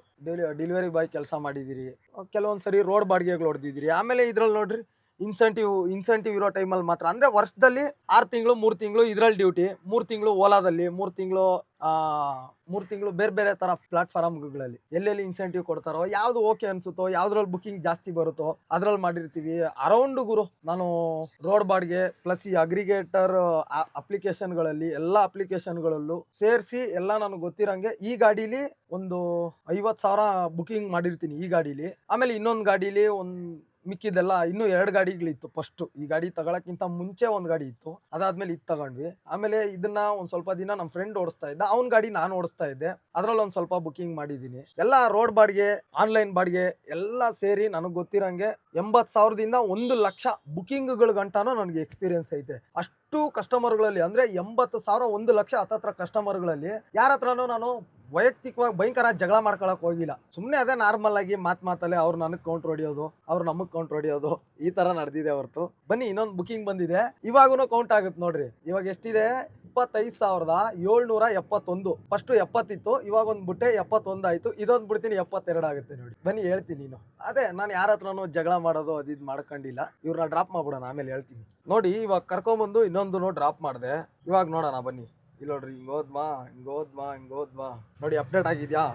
ಡೆಲಿವರಿ ಬಾಯ್ ಕೆಲಸ ಮಾಡಿದಿರಿ. ಕೆಲವೊಂದ್ಸರಿ ರೋಡ್ ಬಾಡಿಗೆಗಳು ಹೊಡೆದಿದ್ದೀರಿ. ಆಮೇಲೆ ಇದ್ರಲ್ಲಿ ನೋಡ್ರಿ ಇನ್ಸೆಂಟಿವ್ ಇರೋ ಟೈಮಲ್ಲಿ ಮಾತ್ರ, ಅಂದ್ರೆ ವರ್ಷದಲ್ಲಿ 6 ತಿಂಗಳು 3 ತಿಂಗಳು ಇದ್ರಲ್ಲಿ ಡ್ಯೂಟಿ, 3 ತಿಂಗಳು ಓಲಾದಲ್ಲಿ, 3 ತಿಂಗಳು ಬೇರೆ ತರ ಪ್ಲಾಟ್ಫಾರ್ಮ್ಗಳಲ್ಲಿ ಎಲ್ಲೆಲ್ಲಿ ಇನ್ಸೆಂಟಿವ್ ಕೊಡ್ತಾರೋ, ಯಾವ್ದು ಓಕೆ ಅನ್ಸುತ್ತೋ, ಯಾವ್ದ್ರಲ್ಲಿ ಬುಕಿಂಗ್ ಜಾಸ್ತಿ ಬರುತ್ತೋ ಅದ್ರಲ್ಲಿ ಮಾಡಿರ್ತೀವಿ. ಅರೌಂಡ್ ಗುರು ನಾನು ರೋಡ್ ಬಾಡಿಗೆ ಪ್ಲಸ್ ಈ ಅಗ್ರಿಗೇಟರ್ ಅಪ್ಲಿಕೇಶನ್ಗಳಲ್ಲಿ ಎಲ್ಲ ಅಪ್ಲಿಕೇಶನ್ಗಳಲ್ಲೂ ಸೇರಿಸಿ ಎಲ್ಲ ನನಗೆ ಗೊತ್ತಿರಂಗೆ ಈ ಗಾಡೀಲಿ ಒಂದು 50,000 ಬುಕಿಂಗ್ ಮಾಡಿರ್ತೀನಿ ಈ ಗಾಡೀಲಿ. ಆಮೇಲೆ ಇನ್ನೊಂದು ಗಾಡೀಲಿ ಮಿಕ್ಕಿದೆಲ್ಲ ಇನ್ನೂ 2 ಗಾಡಿಗಳಿತ್ತು. ಫಸ್ಟ್ ಈ ಗಾಡಿ ತಗೊಳಕ್ಕಿಂತ ಮುಂಚೆ ಒಂದು ಗಾಡಿ ಇತ್ತು, ಅದಾದ್ಮೇಲೆ ಇದು ತಗೊಂಡ್ವಿ. ಆಮೇಲೆ ಇದನ್ನ ಒಂದ್ ಸ್ವಲ್ಪ ದಿನ ನಮ್ಮ ಫ್ರೆಂಡ್ ಓಡಿಸ್ತಾ ಇದ್ದ, ಅವ್ನ ಗಾಡಿ ನಾನು ಓಡಿಸ್ತಾ ಇದ್ದೆ. ಅದ್ರಲ್ಲಿ ಒಂದ್ ಸ್ವಲ್ಪ ಬುಕಿಂಗ್ ಮಾಡಿದ್ದೀನಿ. ಎಲ್ಲ ರೋಡ್ ಬಾಡಿಗೆ ಆನ್ಲೈನ್ ಬಾಡಿಗೆ ಎಲ್ಲ ಸೇರಿ ನನಗೆ ಗೊತ್ತಿರಂಗೆ 80,000ದಿಂದ 1,00,000 ಬುಕಿಂಗ್ಗಳ ಗಂಟಾನು ನನಗೆ ಎಕ್ಸ್ಪೀರಿಯನ್ಸ್ ಐತೆ. ಅಷ್ಟು ಕಸ್ಟಮರ್ಗಳಲ್ಲಿ ಅಂದ್ರೆ 80,000 1,00,000 ಹತ್ತತ್ರ ಕಸ್ಟಮರ್ಗಳಲ್ಲಿ ಯಾರ ಹತ್ರನೂ ನಾನು ವೈಯಕ್ತಿಕವಾಗಿ ಭಯಂಕರ ಜಗಳ ಮಾಡ್ಕೊಳಕ್ ಹೋಗಿಲ್ಲ. ಸುಮ್ಮನೆ ಅದೇ ನಾರ್ಮಲ್ ಆಗಿ ಮಾತಲ್ಲೇ ಅವ್ರು ನನಗೆ ಕೌಂಟ್ರ್ ಹೊಡಿಯೋದು, ಅವ್ರು ನಮಗೆ ಕೌಂಟ್ರ್ ಹೊಡಿಯೋದು, ಈ ತರ ನಡೆದಿದೆ ಹೊರತು. ಬನ್ನಿ ಇನ್ನೊಂದು ಬುಕಿಂಗ್ ಬಂದಿದೆ, ಇವಾಗೂ ಕೌಂಟ್ ಆಗುತ್ತೆ ನೋಡ್ರಿ. ಇವಾಗ ಎಷ್ಟಿದೆ? 25,771. ಫಸ್ಟ್ 70 ಇತ್ತು, ಇವಾಗ ಒಂದು ಬಿಟ್ಟೆ 71 ಆಯ್ತು. ಇದೊಂದು ಬಿಡ್ತೀನಿ 72 ಆಗುತ್ತೆ ನೋಡಿ. ಬನ್ನಿ ಹೇಳ್ತೀನಿ. ನೀನು ಅದೇ ನಾನು ಯಾರ ಹತ್ರನೂ ಜಗಳ ಮಾಡೋದು ಅದಿದ್ ಮಾಡ್ಕೊಂಡಿಲ್ಲ. ಇವ್ರನ್ನ ಡ್ರಾಪ್ ಮಾಡ್ಬಿಡೋಣ, ಆಮೇಲೆ ಹೇಳ್ತೀನಿ. ನೋಡಿ ಇವಾಗ ಕರ್ಕೊಂಬಂದು ಇನ್ನೊಂದು ಡ್ರಾಪ್ ಮಾಡಿದೆ. ಇವಾಗ ನೋಡೋಣ ಬನ್ನಿ. ಇಲ್ಲಿ ನೋಡ್ರಿ, ಹಿಂಗೋದ್ಮಾ ನೋಡಿ ಅಪ್ಡೇಟ್ ಆಗಿದ್ಯಾ?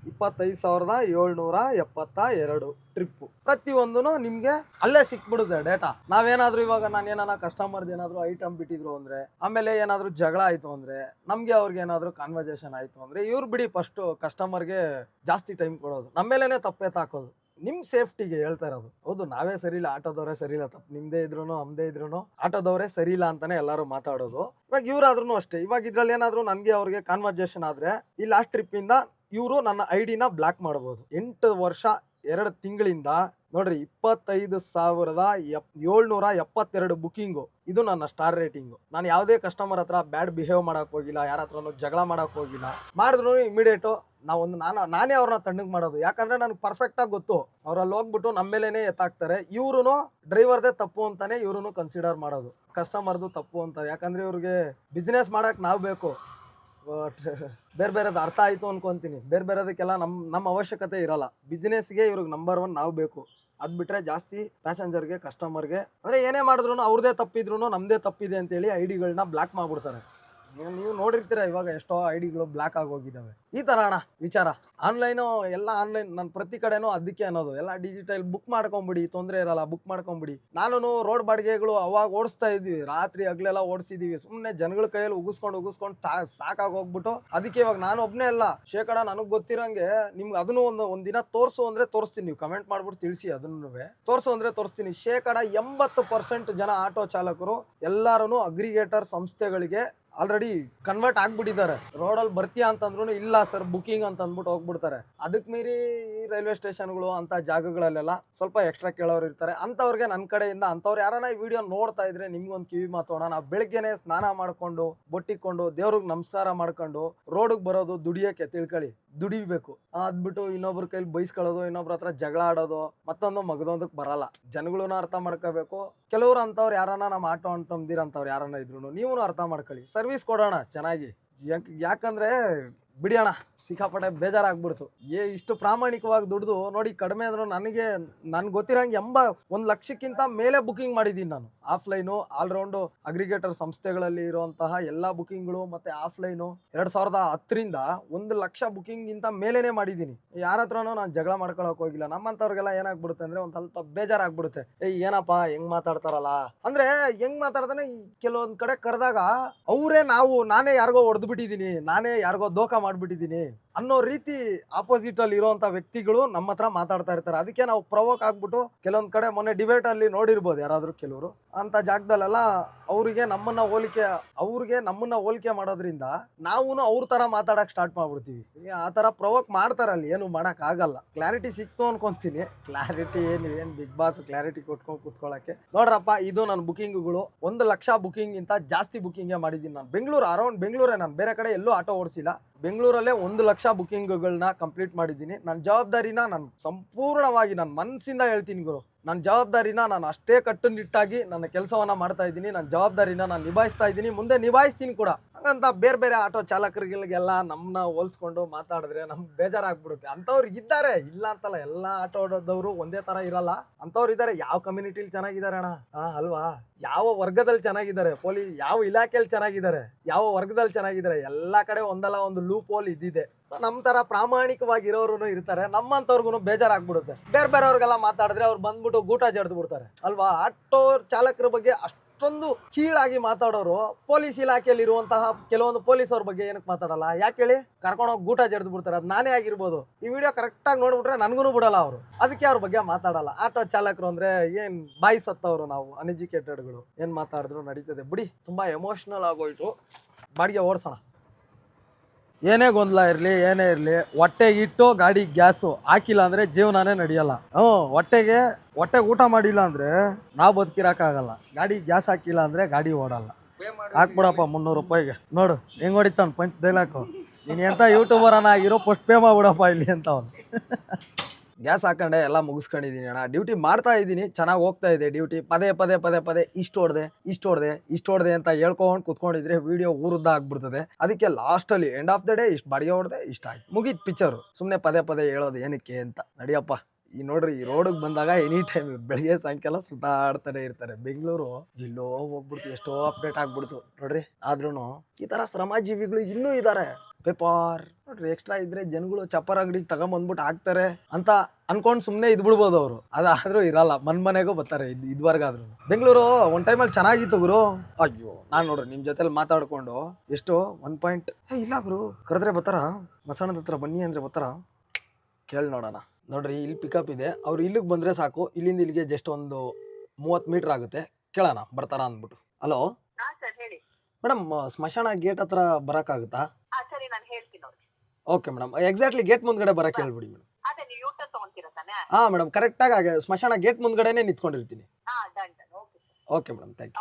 25,772 ಟ್ರಿಪ್ಪು. ಪ್ರತಿಯೊಂದು ನಿಮ್ಗೆ ಅಲ್ಲೇ ಸಿಕ್ಬಿಡುತ್ತೆ ಡೇಟಾ. ನಾವೇನಾದ್ರೂ ಇವಾಗ ನಾನು ಕಸ್ಟಮರ್ದು ಏನಾದ್ರು ಐಟಮ್ ಬಿಟ್ಟಿದ್ರು ಅಂದ್ರೆ, ಆಮೇಲೆ ಏನಾದ್ರು ಜಗಳ ಆಯ್ತು ಅಂದ್ರೆ, ನಮ್ಗೆ ಅವ್ರಿಗೆ ಏನಾದ್ರು ಕಾನ್ವರ್ಸೇಷನ್ ಆಯ್ತು ಅಂದ್ರೆ, ಇವ್ರು ಬಿಡಿ ಫಸ್ಟ್ ಕಸ್ಟಮರ್ಗೆ ಜಾಸ್ತಿ ಟೈಮ್ ಕೊಡೋದು, ನಮ್ಮೇಲೇನೆ ತಪ್ಪೆತ್ತಾಕೋದು. ನಿಮ್ ಸೇಫ್ಟಿಗೆ ಹೇಳ್ತಾ ಇರೋದು. ಹೌದು, ನಾವೇ ಸರಿ ಇಲ್ಲ, ಆಟೋದವರೇ ಸರಿ ಇಲ್ಲ, ತಪ್ಪು ನಿಮ್ದೇ ಇದ್ರು ನಮ್ದೇ ಇದ್ರು ಆಟೋದವರೇ ಸರಿ ಇಲ್ಲ ಅಂತಾನೆ ಎಲ್ಲರೂ ಮಾತಾಡೋದು. ಇವಾಗ ಇವ್ರಾದ್ರೂ ಅಷ್ಟೇ. ಇವಾಗ ಇದ್ರಲ್ಲಿ ಏನಾದ್ರು ನನ್ಗೆ ಅವ್ರಿಗೆ ಕಾನ್ವರ್ಸೇಷನ್ ಆದ್ರೆ, ಈ ಲಾಸ್ಟ್ ಟ್ರಿಪ್ ಇಂದ ಇವರು ನನ್ನ ಐಡಿನ ಬ್ಲಾಕ್ ಮಾಡಬಹುದು. 8 ವರ್ಷ 2 ತಿಂಗಳಿಂದ ನೋಡ್ರಿ 25,772 ಬುಕಿಂಗು. ಇದು ನನ್ನ ಸ್ಟಾರ್ ರೇಟಿಂಗು. ನಾನು ಯಾವುದೇ ಕಸ್ಟಮರ್ ಹತ್ರ ಬ್ಯಾಡ್ ಬಿಹೇವ್ ಮಾಡಕ್ ಹೋಗಿಲ್ಲ, ಯಾರ ಹತ್ರನೂ ಜಗಳ ಮಾಡಕ್ ಹೋಗಿಲ್ಲ. ಮಾಡಿದ್ರು ಇಮಿಡಿಯೇಟು ನಾನೇ ಅವ್ರನ್ನ ತಣ್ಣಗೆ ಮಾಡೋದು. ಯಾಕಂದ್ರೆ ನನಗೆ ಪರ್ಫೆಕ್ಟ್ ಆಗಿ ಗೊತ್ತು, ಅವ್ರಲ್ಲಿ ಹೋಗ್ಬಿಟ್ಟು ನಮ್ಮೇಲೇನೆ ಎತ್ತಾಕ್ತಾರೆ. ಇವ್ರು ಡ್ರೈವರ್ದೇ ತಪ್ಪು ಅಂತಾನೆ ಇವ್ರು ಕನ್ಸಿಡರ್ ಮಾಡೋದು, ಕಸ್ಟಮರ್ದು ತಪ್ಪು ಅಂತ. ಯಾಕಂದ್ರೆ ಇವ್ರಿಗೆ ಬಿಸ್ನೆಸ್ ಮಾಡಕ್ ನಾವು ಬೇಕು. ಬೇರೆದು ಅರ್ಥ ಆಯ್ತು ಅನ್ಕೊಂತೀನಿ. ಬೇರೆದಕ್ಕೆಲ್ಲ ನಮ್ಮ ಅವಶ್ಯಕತೆ ಇರಲ್ಲ. ಬಿಸ್ನೆಸ್ಗೆ ಇವ್ರಿಗೆ ನಂಬರ್ 1 ನಾವು ಬೇಕು. ಅದ್ ಬಿಟ್ರೆ ಜಾಸ್ತಿ ಪ್ಯಾಸೆಂಜರ್ಗೆ, ಕಸ್ಟಮರ್ಗೆ ಅಂದ್ರೆ ಏನೇ ಮಾಡಿದ್ರು ಅವ್ರದೇ ತಪ್ಪಿದ್ರು ನಮ್ದೇ ತಪ್ಪಿದೆ ಅಂತೇಳಿ ಐಡಿಗಳನ್ನ ಬ್ಲಾಕ್ ಮಾಡ್ಬಿಡ್ತಾರೆ. ನೀವು ನೋಡಿರ್ತೀರ, ಇವಾಗ ಎಷ್ಟೋ ಐಡಿಗಳು ಬ್ಲಾಕ್ ಆಗೋಗಿದ್ದಾವೆ. ಈ ತರ ಅಣ್ಣ ವಿಚಾರ. ಆನ್ಲೈನು ಎಲ್ಲ ಆನ್ಲೈನ್, ನಾನು ಪ್ರತಿ ಕಡೆನೂ ಅದಕ್ಕೆ ಅನ್ನೋದು, ಎಲ್ಲ ಡಿಜಿಟಲ್. ಬುಕ್ ಮಾಡ್ಕೊಂಬಿಡಿ, ತೊಂದರೆ ಇರಲ್ಲ, ಬುಕ್ ಮಾಡ್ಕೊಂಬಿಡಿ. ನಾನು ರೋಡ್ ಬಾಡಿಗೆಗಳು ಅವಾಗ ಓಡಿಸ್ತಾ ಇದ್ವಿ, ರಾತ್ರಿ ಹಗಲೆಲ್ಲ ಓಡಿಸಿದೀವಿ. ಸುಮ್ಮನೆ ಜನಗಳ ಕೈಯಲ್ಲಿ ಉಗಿಸ್ಕೊಂಡು ಸಾಕಾಗಿ ಹೋಗ್ಬಿಟ್ಟು. ಅದಕ್ಕೆ ಇವಾಗ ನಾನು ಒಬ್ಬನೇ ಅಲ್ಲ, ಶೇಕಡ ನನಗೆ ಗೊತ್ತಿರಂಗೆ ನಿಮ್ಗೆ ಅದನ್ನು ಒಂದಿನ ತೋರಿಸು ಅಂದ್ರೆ ತೋರಿಸ್ತೀನಿ. ನೀವು ಕಮೆಂಟ್ ಮಾಡ್ಬಿಟ್ಟು ತಿಳಿಸಿ, ಅದನ್ನು ತೋರಿಸು ಅಂದ್ರೆ ತೋರಿಸ್ತೀನಿ. ಶೇಕಡ 80% ಜನ ಆಟೋ ಚಾಲಕರು ಎಲ್ಲಾರು ಅಗ್ರಿಗೇಟರ್ ಸಂಸ್ಥೆಗಳಿಗೆ ಆಲ್ರೆಡಿ ಕನ್ವರ್ಟ್ ಆಗ್ಬಿಟ್ಟಿದ್ದಾರೆ. ರೋಡಲ್ಲಿ ಬರ್ತೀಯಾ ಅಂತಂದ್ರು ಇಲ್ಲ ಸರ್ ಬುಕಿಂಗ್ ಅಂತ ಅಂದ್ಬಿಟ್ಟು ಹೋಗ್ಬಿಡ್ತಾರೆ. ಅದಕ್ಕೆ ಮೀರಿ ರೈಲ್ವೆ ಸ್ಟೇಷನ್ಗಳು ಅಂತ ಜಾಗಗಳಲ್ಲೆಲ್ಲ ಸ್ವಲ್ಪ ಎಕ್ಸ್ಟ್ರಾ ಕೇಳೋರು ಇರ್ತಾರೆ. ಅಂತವ್ರಿಗೆ ನನ್ನ ಕಡೆಯಿಂದ, ಅಂತವ್ರು ಯಾರನ್ನ ಈ ವಿಡಿಯೋ ನೋಡ್ತಾ ಇದ್ರೆ ನಿಮ್ಗೊಂದು ಕಿವಿ ಮಾತೋಣ. ನಾವು ಬೆಳಗ್ಗೆನೆ ಸ್ನಾನ ಮಾಡ್ಕೊಂಡು, ಬೊಟ್ಟಿಕೊಂಡು, ದೇವ್ರಿಗೆ ನಮಸ್ಕಾರ ಮಾಡ್ಕೊಂಡು ರೋಡಿಗೆ ಬರೋದು ದುಡಿಯೋಕೆ. ತಿಳ್ಕೊಳ್ಳಿ, ದುಡಿಬೇಕು. ಅದ್ಬಿಟ್ಟು ಇನ್ನೊಬ್ರ ಕೈಲಿ ಬೈಸ್ಕೊಳ್ಳೋದು, ಇನ್ನೊಬ್ರ ಹತ್ರ ಜಗಳ ಆಡೋದು, ಮತ್ತೊಂದು ಮಗದೊಂದಕ್ಕೆ ಬರಲ್ಲ. ಜನಗಳನ್ನ ಅರ್ಥ ಮಾಡ್ಕೋಬೇಕು. ಕೆಲವ್ರು ಅಂತವ್ರು ಯಾರನ್ನ ನಮ್ಮ ಆಟೋ ಅಂತಂದಿರ ಅಂತವ್ರು ಯಾರನ್ನ ಇದ್ರು ನೀವು ಅರ್ಥ ಮಾಡ್ಕೊಳ್ಳಿ. ಸರ್ವಿಸ್ ಕೊಡೋಣ ಚೆನ್ನಾಗಿ. ಯಾಕಂದ್ರೆ ಬಿಡಿ ಅಣ್ಣ, ಸಿಕ್ಕಾಪಟ್ಟೆ ಬೇಜಾರಾಗ್ಬಿಡ್ತು. ಇಷ್ಟು ಪ್ರಾಮಾಣಿಕವಾಗಿ ದುಡ್ದು ನೋಡಿ, ಕಡಿಮೆ ಅಂದ್ರು ನನ್ಗೆ ಗೊತ್ತಿರಂಗೆ 1 ಲಕ್ಷಕ್ಕಿಂತ ಮೇಲೆ ಬುಕಿಂಗ್ ಮಾಡಿದ್ದೀನಿ ನಾನು. ಆಫ್ಲೈನು ಆಲ್ರೌಂಡು ಅಗ್ರಿಗೇಟರ್ ಸಂಸ್ಥೆಗಳಲ್ಲಿ ಇರುವಂತಹ ಎಲ್ಲ ಬುಕಿಂಗ್ಗಳು, ಮತ್ತೆ ಆಫ್ಲೈನು 2010ರಿಂದ 1 ಲಕ್ಷ ಬುಕಿಂಗ್ ಗಿಂತ ಮೇಲೇನೆ ಮಾಡಿದ್ದೀನಿ. ಯಾರ ಹತ್ರನೂ ನಾನು ಜಗಳ ಮಾಡ್ಕೊಳಕ್ ಹೋಗಿಲ್ಲ. ನಮ್ಮಂತವ್ರಿಗೆಲ್ಲ ಏನಾಗ್ಬಿಡುತ್ತೆ ಅಂದ್ರೆ ಒಂದ್ ಸ್ವಲ್ಪ ಬೇಜಾರಾಗ್ಬಿಡುತ್ತೆ. ಏನಪ್ಪಾ ಹೆಂಗ್ ಮಾತಾಡ್ತಾರಲ್ಲ ಅಂದ್ರೆ, ಹೆಂಗ್ ಮಾತಾಡ್ತಾನೆ ಕೆಲವೊಂದ್ ಕಡೆ ಕರೆದಾಗ ನಾನೇ ಯಾರಿಗೋ ಹೊಡೆದು ಬಿಟ್ಟಿದ್ದೀನಿ, ನಾನೇ ಯಾರಿಗೋ ದೋಖ ಮಾಡ್ಬಿಟ್ಟಿದ್ದೀನಿ ಅನ್ನೋ ರೀತಿ ಆಪೋಸಿಟ್ ಅಲ್ಲಿ ಇರುವಂತ ವ್ಯಕ್ತಿಗಳು ನಮ್ಮ ಹತ್ರ ಮಾತಾಡ್ತಾ ಇರ್ತಾರೆ. ಅದಕ್ಕೆ ನಾವು ಪ್ರವೋಕ್ ಆಗ್ಬಿಟ್ಟು ಕೆಲವೊಂದ್ ಕಡೆ ಮೊನ್ನೆ ಡಿಬೇಟ್ ಅಲ್ಲಿ ನೋಡಿರ್ಬೋದು ಯಾರಾದ್ರೂ ಕೆಲವರು, ಅಂತ ಜಾಗದಲ್ಲೆಲ್ಲ ಅವ್ರಿಗೆ ನಮ್ಮನ್ನ ಹೋಲಿಕೆ ಮಾಡೋದ್ರಿಂದ ನಾವು ಅವ್ರ ತರ ಮಾತಾಡಕ್ ಸ್ಟಾರ್ಟ್ ಮಾಡ್ಬಿಡ್ತೀವಿ. ಆ ತರ ಪ್ರವೋಕ್ ಮಾಡ್ತಾರೆ, ಅಲ್ಲಿ ಏನು ಮಾಡಕ್ ಆಗಲ್ಲ. ಕ್ಲಾರಿಟಿ ಸಿಕ್ತು ಅನ್ಕೊಂತೀನಿ. ಕ್ಲಾರಿಟಿ ಏನ್ ಬಿಗ್ ಬಾಸ್ ಕ್ಲಾರಿಟಿ ಕೊಟ್ಕೊಂಡು ಕುತ್ಕೊಳಕ್ಕೆ. ನೋಡ್ರಪ್ಪ, ಇದು ನನ್ನ ಬುಕಿಂಗ್ಗಳು. 1 ಲಕ್ಷ ಬುಕಿಂಗ್ ಗಿಂತ ಜಾಸ್ತಿ ಬುಕಿಂಗ್ ಮಾಡಿದ್ದೀನಿ ನಾನು. ಅರೌಂಡ್ ಬೆಂಗಳೂರೇ, ನಾನು ಬೇರೆ ಕಡೆ ಎಲ್ಲೂ ಆಟೋ ಓಡಿಸಿಲ್ಲ. ಬೆಂಗಳೂರಲ್ಲೇ 1 ಲಕ್ಷ ಬುಕಿಂಗ್ಗಳನ್ನ ಕಂಪ್ಲೀಟ್ ಮಾಡಿದ್ದೀನಿ. ನನ್ನ ಜವಾಬ್ದಾರಿನ ನಾನು ಸಂಪೂರ್ಣವಾಗಿ ನನ್ನ ಮನಸ್ಸಿಂದ ಹೇಳ್ತೀನಿ ಗುರು. ನನ್ನ ಜವಾಬ್ದಾರಿನ ನಾನು ಅಷ್ಟೇ ಕಟ್ಟುನಿಟ್ಟಾಗಿ ನನ್ನ ಕೆಲಸವನ್ನ ಮಾಡ್ತಾ ಇದ್ದೀನಿ. ನನ್ನ ಜವಾಬ್ದಾರಿನ ನಾನು ನಿಭಾಯಿಸ್ತಾ ಇದ್ದೀನಿ, ಮುಂದೆ ನಿಭಾಯಿಸ್ತೀನಿ ಕೂಡ. ಹಂಗಂತ ಬೇರೆ ಆಟೋ ಚಾಲಕರಿಗೆಲ್ಲ ನಮ್ಮನ್ನ ಹೋಲಿಸ್ಕೊಂಡು ಮಾತಾಡಿದ್ರೆ ನಮ್ಗೆ ಬೇಜಾರಾಗ್ಬಿಡುತ್ತೆ. ಅಂಥವ್ರು ಇದ್ದಾರೆ, ಇಲ್ಲ ಅಂತಲ್ಲ. ಎಲ್ಲ ಆಟೋದವರು ಒಂದೇ ತರ ಇರಲ್ಲ, ಅಂಥವ್ರು ಇದ್ದಾರೆ. ಯಾವ ಕಮ್ಯುನಿಟಿಲಿ ಚೆನ್ನಾಗಿದ್ದಾರೆ ಅಣ್ಣ, ಅಲ್ವಾ? ಯಾವ ವರ್ಗದಲ್ಲಿ ಚೆನ್ನಾಗಿದ್ದಾರೆ, ಯಾವ ಇಲಾಖೆಯಲ್ಲಿ ಚೆನ್ನಾಗಿದ್ದಾರೆ, ಯಾವ ವರ್ಗದಲ್ಲಿ ಚೆನ್ನಾಗಿದ್ದಾರೆ, ಎಲ್ಲಾ ಕಡೆ ಒಂದಲ್ಲ ಒಂದು ಲೂಪ್ ಹೋಲ್ ಇದ್ದಿದೆ. ನಮ್ ತರ ಪ್ರಾಮಾಣಿಕವಾಗಿರೋರು ಇರ್ತಾರೆ. ನಮ್ಮಂತವ್ರಿಗೂ ಬೇಜಾರಾಗ್ಬಿಡುತ್ತೆ. ಬೇರೆಯವ್ರಿಗೆಲ್ಲ ಮಾತಾಡಿದ್ರೆ ಅವ್ರು ಬಂದ್ಬಿಟ್ಟು ಗೂಟ ಜಡ್ದು ಬಿಡ್ತಾರೆ, ಅಲ್ವಾ? ಆಟೋ ಚಾಲಕರ ಬಗ್ಗೆ ಅಷ್ಟೊಂದು ಕೀಳಾಗಿ ಮಾತಾಡೋರು ಪೊಲೀಸ್ ಇಲಾಖೆಯಲ್ಲಿ ಇರುವಂತಹ ಕೆಲವೊಂದು ಪೊಲೀಸ್ ಅವ್ರ ಬಗ್ಗೆ ಏನಕ್ಕೆ ಮಾತಾಡಲ್ಲ? ಯಾಕೆ ಹೇಳಿ? ಕರ್ಕೊಂಡೋಗಿ ಗೂಟ ಜಡ್ದು ಬಿಡ್ತಾರೆ. ಅದು ನಾನೇ ಆಗಿರ್ಬೋದು. ಈ ವಿಡಿಯೋ ಕರೆಕ್ಟಾಗಿ ನೋಡ್ಬಿಟ್ರೆ ನನ್ಗೂ ಬಿಡಲ್ಲ ಅವರು. ಅದಕ್ಕೆ ಅವ್ರ ಬಗ್ಗೆ ಮಾತಾಡಲ್ಲ. ಆಟೋ ಚಾಲಕರು ಅಂದ್ರೆ ಏನ್ ಬಾಯಿ ಸತ್ತವ್ರು, ನಾವು ಅನ್ಎಜುಕೇಟೆಡ್ಗಳು. ಏನ್ ಮಾತಾಡಿದ್ರು ನಡೀತದೆ ಬಿಡಿ. ತುಂಬಾ ಎಮೋಷನಲ್ ಆಗೋಯ್ತು. ಬಾಡಿಗೆ ಓಡಿಸೋಣ. ಏನೇ ಗೊಂದಲ ಇರಲಿ, ಏನೇ ಇರಲಿ, ಹೊಟ್ಟೆಗೆ ಇಟ್ಟು ಗಾಡಿ ಗ್ಯಾಸು ಹಾಕಿಲ್ಲ ಅಂದ್ರೆ ಜೀವನನೇ ನಡೆಯಲ್ಲ. ಹೊಟ್ಟೆಗೆ ಊಟ ಮಾಡಿಲ್ಲ ಅಂದ್ರೆ ನಾವು ಬದುಕಿರಕ್ಕಾಗಲ್ಲ. ಗಾಡಿ ಗ್ಯಾಸ್ ಹಾಕಿಲ್ಲ ಅಂದ್ರೆ ಗಾಡಿ ಓಡಲ್ಲ. ಹಾಕ್ಬಿಡಪ್ಪ 300 ರೂಪಾಯಿಗೆ. ನೋಡು ಹೆಂಗ್ ಹೊಡಿತಾನ ಪಂಚ್ ಡೈಲಾಕು. ನೀನು ಎಂತ ಯೂಟ್ಯೂಬರನ ಆಗಿರೋ ಫಸ್ಟ್ ಪೇ ಮಾಡ್ಬಿಡಪ್ಪ ಇಲ್ಲಿ ಅಂತ ಅವ್ನು. ಗ್ಯಾಸ್ ಹಾಕೊಂಡೆ ಎಲ್ಲ ಮುಗಿಸ್ಕೊಂಡಿದ್ದೀನಿ ಅಣ್ಣ. ಡ್ಯೂಟಿ ಮಾಡ್ತಾ ಇದ್ದೀನಿ, ಚೆನ್ನಾಗಿ ಹೋಗ್ತಾ ಇದೆ ಡ್ಯೂಟಿ. ಪದೇ ಇಷ್ಟು ಹೊಡೆದೆ ಅಂತ ಹೇಳ್ಕೊಂಡು ಕುತ್ಕೊಂಡಿದ್ರೆ ವಿಡಿಯೋ ಊರುದ್ದ ಆಗ್ಬಿಡ್ತದೆ. ಅದಕ್ಕೆ ಲಾಸ್ಟಲ್ಲಿ ಎಂಡ್ ಆಫ್ ದ ಡೇ ಇಷ್ಟು ಬಾಡಿಗೆ ಹೊಡೆದೆ, ಇಷ್ಟ ಆಯ್ತು, ಮುಗೀತು ಪಿಕ್ಚರು. ಸುಮ್ಮನೆ ಪದೇ ಹೇಳೋದು ಏನಕ್ಕೆ ಅಂತ. ನಡಿಯಪ್ಪ, ಈ ನೋಡ್ರಿ ಈ ರೋಡಿಗೆ ಬಂದಾಗ ಎನಿ ಟೈಮ್ ಬೆಳಿಗ್ಗೆ ಸಾಯಂಕಾಲ ಸುತ್ತಾಡ್ತಾನೆ ಇರ್ತಾರೆ. ಬೆಂಗಳೂರು ಎಲ್ಲೋ ಹೋಗ್ಬಿಡ್ತು, ಎಷ್ಟೋ ಅಪ್ಡೇಟ್ ಆಗ್ಬಿಡ್ತು ನೋಡ್ರಿ. ಆದ್ರೂ ಈ ತರ ಶ್ರಮಜೀವಿಗಳು ಇನ್ನೂ ಇದ್ದಾರೆ. ಪೇಪರ್ ನೋಡ್ರಿ, ಎಕ್ಸ್ಟ್ರಾ ಇದ್ರೆ ಜನಗಳು ಚಪ್ಪರ್ ಅಂಗಡಿಗೆ ತಗೊಂಬಂದ್ಬಿಟ್ಟು ಹಾಕ್ತಾರೆ ಅಂತ ಅನ್ಕೊಂಡು ಸುಮ್ಮನೆ ಇದ್ಬಿಡ್ಬೋದು ಅವರು. ಅದಾದ್ರೂ ಇರಲ್ಲ, ಮನೆಗೂ ಬರ್ತಾರೆ ಇದ್ವರ್ಗಾದ್ರು. ಬೆಂಗಳೂರು ಒಂದ್ ಟೈಮಲ್ಲಿ ಚೆನ್ನಾಗಿತ್ತು ಗುರು. ಅಯ್ಯೋ, ನಾನ್ ನೋಡ್ರಿ ನಿಮ್ ಜೊತೆಲಿ ಮಾತಾಡ್ಕೊಂಡು ಎಷ್ಟು 1 ಇಲ್ಲ ಗುರು, ಕರೆದ್ರೆ ಬರ್ತಾರ, ಮಸಣದ ಹತ್ರ ಬನ್ನಿ ಅಂದ್ರೆ ಬರ್ತಾರ, ಕೇಳಿ ನೋಡೋಣ. ನೋಡ್ರಿ ಇಲ್ಲಿ ಪಿಕಪ್ ಇದೆ, ಅವ್ರು ಇಲ್ಲಿಗೆ ಬಂದ್ರೆ ಸಾಕು. ಇಲ್ಲಿಂದ ಇಲ್ಲಿಗೆ ಜಸ್ಟ್ ಒಂದು 30 ಮೀಟರ್ ಆಗುತ್ತೆ. ಕೇಳೋಣ ಬರ್ತಾರ ಅಂದ್ಬಿಟ್ಟು. ಹಲೋ ಮೇಡಮ್, ಸ್ಮಶಾನ ಗೇಟ್ ಹತ್ರ ಬರಕ್ಕಾಗುತ್ತಾ? ಓಕೆ ಮೇಡಮ್, ಎಕ್ಸಾಕ್ಟ್ಲಿ ಗೇಟ್ ಮುಂದ್ಗಡೆ ಬರಕ್ಕೆ ಹೇಳ್ಬಿಡಿ ಮೇಡಮ್. ಹಾ ಮೇಡಮ್, ಕರೆಕ್ಟಾಗಿ ಆಗ ಸ್ಮಶಾನ ಗೇಟ್ ಮುಂದ್ಗಡೆನೆ ನಿಂತ್ಕೊಂಡಿರ್ತೀನಿ. Okay madam, thank